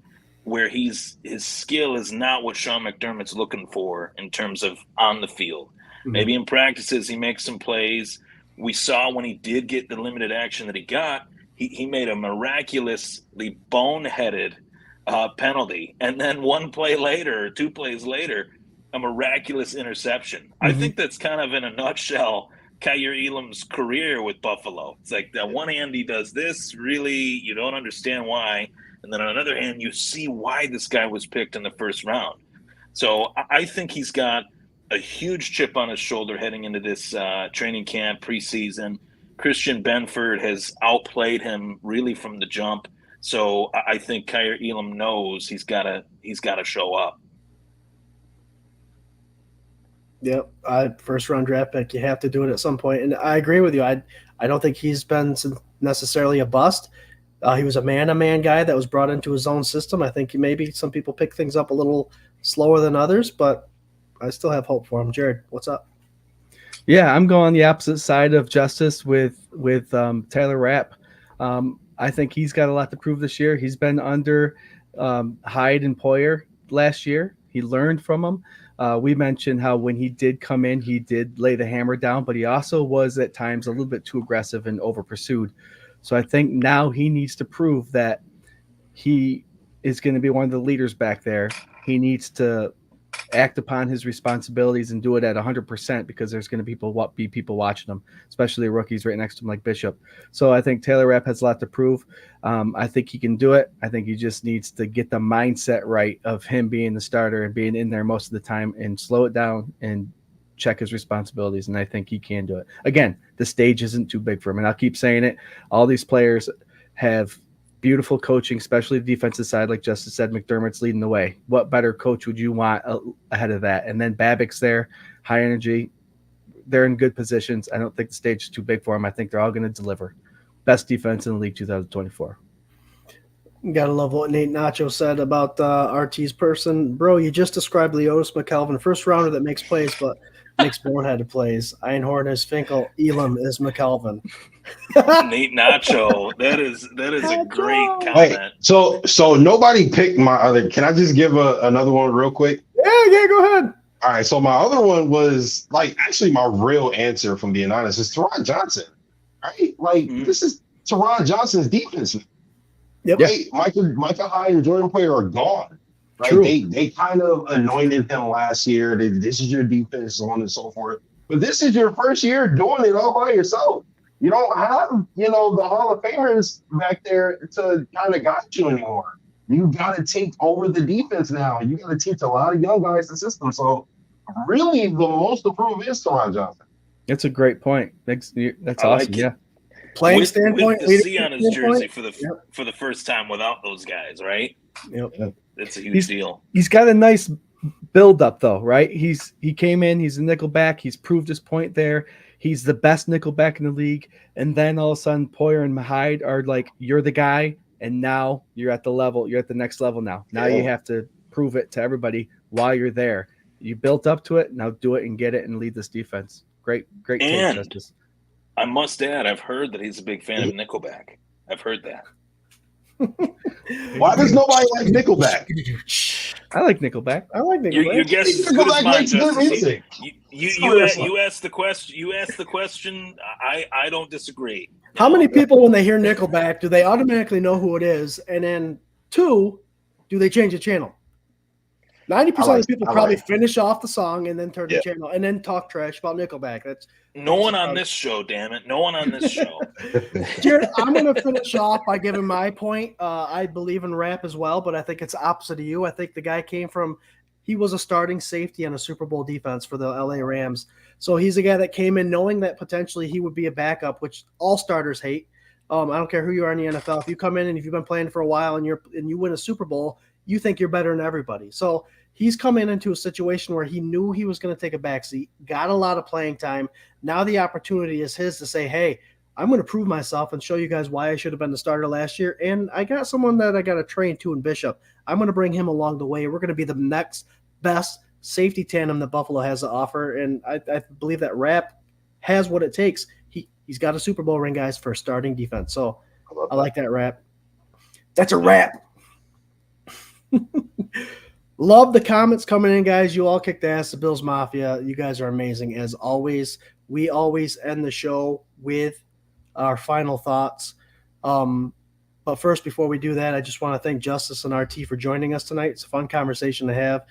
where his skill is not what Sean McDermott's looking for in terms of on the field. Mm-hmm. Maybe in practices he makes some plays. We saw when he did get the limited action that he got, he made a miraculously boneheaded penalty. And then one play later, or two plays later, a miraculous interception. Mm-hmm. I think that's kind of in a nutshell Kyer Elam's career with Buffalo. It's like on one hand he does this, really you don't understand why, and then on another hand you see why this guy was picked in the first round. So I think he's got a huge chip on his shoulder heading into this training camp preseason. Christian Benford has outplayed him really from the jump. So I think Kyer Elam knows he's got to show up. Yep, first round draft pick. You have to do it at some point, and I agree with you. I don't think he's been necessarily a bust. He was a man-to-man guy that was brought into his own system. I think maybe some people pick things up a little slower than others, but I still have hope for him. Jarrod, what's up? Yeah, I'm going the opposite side of Justus with Taylor Rapp. I think he's got a lot to prove this year. He's been under Hyde and Poyer last year. He learned from him. We mentioned how when he did come in, he did lay the hammer down, but he also was at times a little bit too aggressive and over pursued. So I think now he needs to prove that he is going to be one of the leaders back there. He needs to act upon his responsibilities and do it at 100% because there's going to be people watching him, especially rookies right next to him like Bishop. So I think Taylor Rapp has a lot to prove. I think he can do it. I think he just needs to get the mindset right of him being the starter and being in there most of the time and slow it down and check his responsibilities. And I think he can do it. Again, the stage isn't too big for him. And I'll keep saying it. All these players have beautiful coaching, especially the defensive side. Like Justus said, McDermott's leading the way. What better coach would you want ahead of that? And then Babbitt's there, high energy. They're in good positions. I don't think the stage is too big for them. I think they're all going to deliver. Best defense in the league 2024. You gotta love what Nate Nacho said about RT's person. Bro, you just described Leotis McKelvin, first rounder that makes plays, but makes boneheaded plays. Einhorn is Finkel. Elam is McKelvin. Nate Nacho. That is a great comment. Wait, so nobody picked my other. Can I just give another one real quick? Yeah, go ahead. All right, so my other one was actually my real answer, from being honest, is Teron Johnson. Right? This is Teron Johnson's defense. Yep. Right? Michael Hyde and Jordan Poyer are gone. Right? True. They kind of anointed him last year. This is your defense, so on and so forth. But this is your first year doing it all by yourself. You don't have, the Hall of Famers back there to kind of guide you anymore. You got to take over the defense now. You got to teach a lot of young guys the system. So really, the most approved is Teron Johnson. That's a great point. That's awesome. Like yeah. Playing with standpoint, the C on his jersey standpoint, for the first time without those guys, right? Yep. That's a huge deal. He's got a nice build up though, right? He came in, he's a nickel back, he's proved his point there. He's the best nickel back in the league. And then all of a sudden Poyer and Hyde are like, you're the guy, and now you're at the next level now. Now you have to prove it to everybody while you're there. You built up to it, now do it and get it and lead this defense. Great take, Justice. I must add, I've heard that he's a big fan of Nickelback. I've heard that. Why does nobody like Nickelback? I like Nickelback. Your guess is as good as mine, Justus. You asked the question. I don't disagree. How many people, when they hear Nickelback, do they automatically know who it is? And then 2, do they change the channel? 90% of people probably finish off the song and then turn the channel and then talk trash about Nickelback. That's no one on this show, damn it. No one on this show. Jarrod, I'm going to finish off by giving my point. I believe in rap as well, but I think it's opposite of you. I think the guy he was a starting safety on a Super Bowl defense for the LA Rams. So he's a guy that came in knowing that potentially he would be a backup, which all starters hate. I don't care who you are in the NFL. If you come in and if you've been playing for a while and you win a Super Bowl, you think you're better than everybody. So he's coming into a situation where he knew he was going to take a backseat, got a lot of playing time. Now the opportunity is his to say, hey, I'm going to prove myself and show you guys why I should have been the starter last year. And I got someone that I got to train too in Bishop. I'm going to bring him along the way. We're going to be the next best safety tandem that Buffalo has to offer. And I believe that Rapp has what it takes. He's got a Super Bowl ring, guys, for starting defense. So I like that Rapp. That's a wrap. Love the comments coming in, guys. You all kicked ass. The Bills Mafia. You guys are amazing as always. We always end the show with our final thoughts. But first, before we do that, I just want to thank Justus and RT for joining us tonight. It's a fun conversation to have.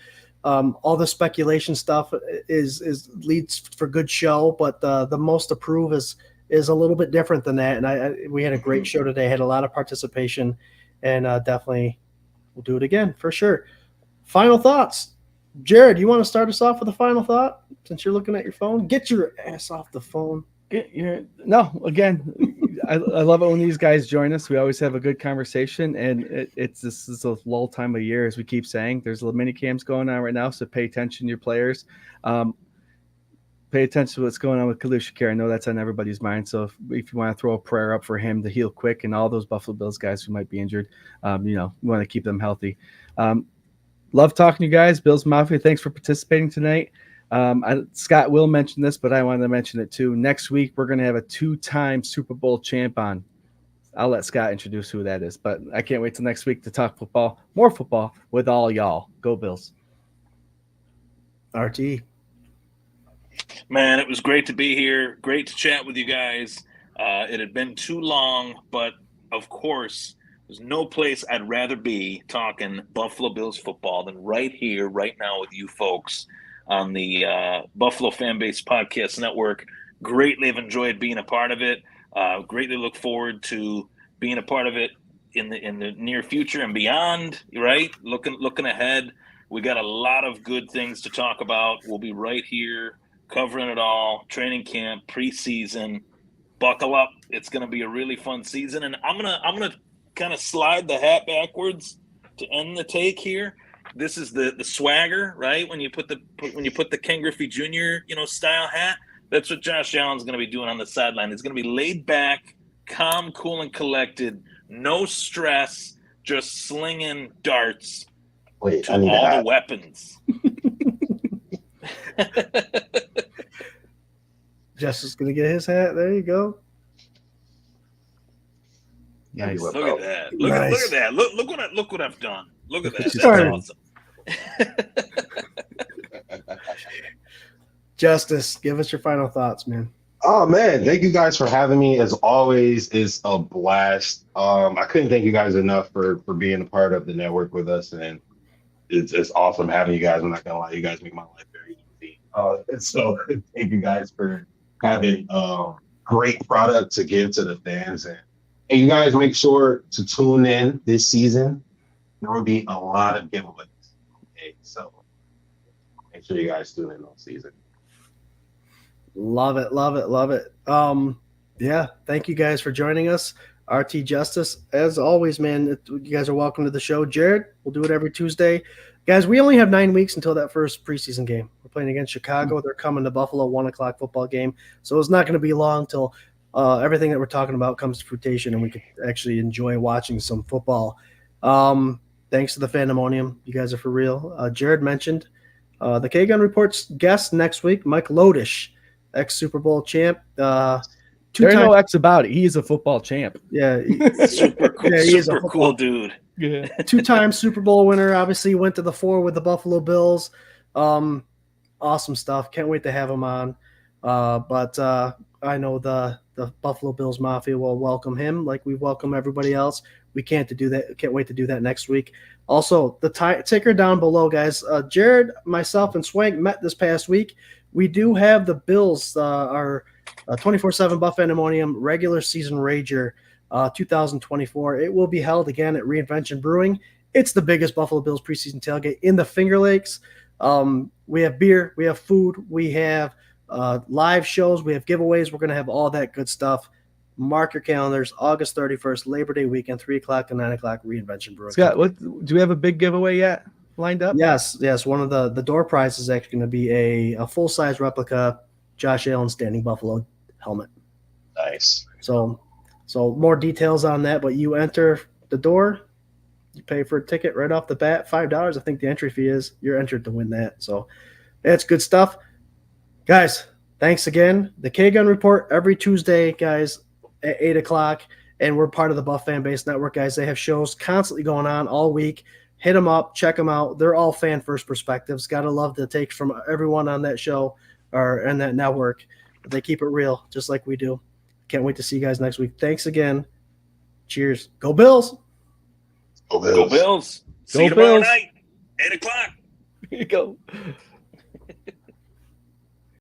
All the speculation stuff leads for good show, but the most approved is a little bit different than that. And we had a great show today. Had a lot of participation, and definitely we'll do it again for sure. Final thoughts. Jarrod, you want to start us off with a final thought since you're looking at your phone? Get your ass off the phone. I love it when these guys join us. We always have a good conversation, and this is a lull time of year, as we keep saying. There's mini camps going on right now, so pay attention to your players. pay attention to what's going on with Khalil Shakir. I know that's on everybody's mind. So if you want to throw a prayer up for him to heal quick and all those Buffalo Bills guys who might be injured, we want to keep them healthy. Love talking to you guys. Bills Mafia, thanks for participating tonight. Scott will mention this, but I wanted to mention it too. Next week, we're going to have a 2-time Super Bowl champ on. I'll let Scott introduce who that is, but I can't wait till next week to talk football, more football with all y'all. Go Bills. RT. Man, it was great to be here. Great to chat with you guys. It had been too long, but of course, there's no place I'd rather be talking Buffalo Bills football than right here, right now with you folks on the Buffalo Fanbase Podcast Network. Greatly have enjoyed being a part of it. Greatly look forward to being a part of it in the near future and beyond. Right, looking ahead, we got a lot of good things to talk about. We'll be right here covering it all. Training camp, preseason. Buckle up! It's going to be a really fun season, and I'm gonna kind of slide the hat backwards to end the take here. This is the swagger, right? When you put the Ken Griffey Jr. Style hat. That's what Josh Allen's going to be doing on the sideline. It's going to be laid back, calm, cool, and collected. No stress, just slinging darts to all the weapons. Justus is going to get his hat. There you go. Nice. Look at that. Look at that. Look what I've done. Look at that. That's Sorry. awesome. Justus, give us your final thoughts, man. Oh man, thank you guys for having me. As always, it's a blast. I couldn't thank you guys enough for being a part of the network with us, and it's awesome having you guys. I'm not gonna lie, you guys make my life very easy. So thank you guys for having great product to give to the fans, and you guys make sure to tune in this season. There will be a lot of giveaways. Okay, so make sure you guys tune in all season. Love it. Yeah, thank you guys for joining us. RT Justus, as always, man, you guys are welcome to the show. Jarrod, we'll do it every Tuesday. Guys, we only have 9 weeks until that first preseason game. We're playing against Chicago. They're coming to Buffalo, 1:00 football game. So it's not going to be long till everything that we're talking about comes to fruition and we can actually enjoy watching some football. Thanks to the Fandemonium. You guys are for real. Jarrod mentioned the K-Gun Report's guest next week, Mike Lodish, ex-Super Bowl champ. There's no X about it. He is a football champ. Yeah. Super cool, Yeah, super cool dude. Yeah. 2-time Super Bowl winner. Obviously went to the 4 with the Buffalo Bills. Awesome stuff. Can't wait to have him on. But I know the Buffalo Bills Mafia will welcome him like we welcome everybody else. We can't wait to do that next week. Also, the ticker down below, guys. Jarrod, myself, and Swank met this past week. We do have the Bills, our 24/7 Buff Fandemonium regular season Rager 2024. It will be held again at Reinvention Brewing. It's the biggest Buffalo Bills preseason tailgate in the Finger Lakes. We have beer, we have food, we have live shows, we have giveaways. We're going to have all that good stuff. Mark your calendars, August 31st, Labor Day weekend, 3 o'clock to 9 o'clock, Reinvention Brewing. Scott, do we have a big giveaway yet lined up? Yes. One of the door prizes is actually going to be a full-size replica Josh Allen standing Buffalo helmet. Nice. So more details on that, but you enter the door, you pay for a ticket right off the bat, $5, I think the entry fee is. You're entered to win that. So that's good stuff. Guys, thanks again. The K-Gun Report every Tuesday, guys, at 8 o'clock, and we're part of the Buff Fan Base Network, guys. They have shows constantly going on all week. Hit them up, check them out. They're all fan-first perspectives. Got to love the takes from everyone on that show or in that network. They keep it real, just like we do. Can't wait to see you guys next week. Thanks again. Cheers. Go Bills. Go Bills. Go Bills. See Go you tomorrow Bills. night, 8 o'clock. Here you go.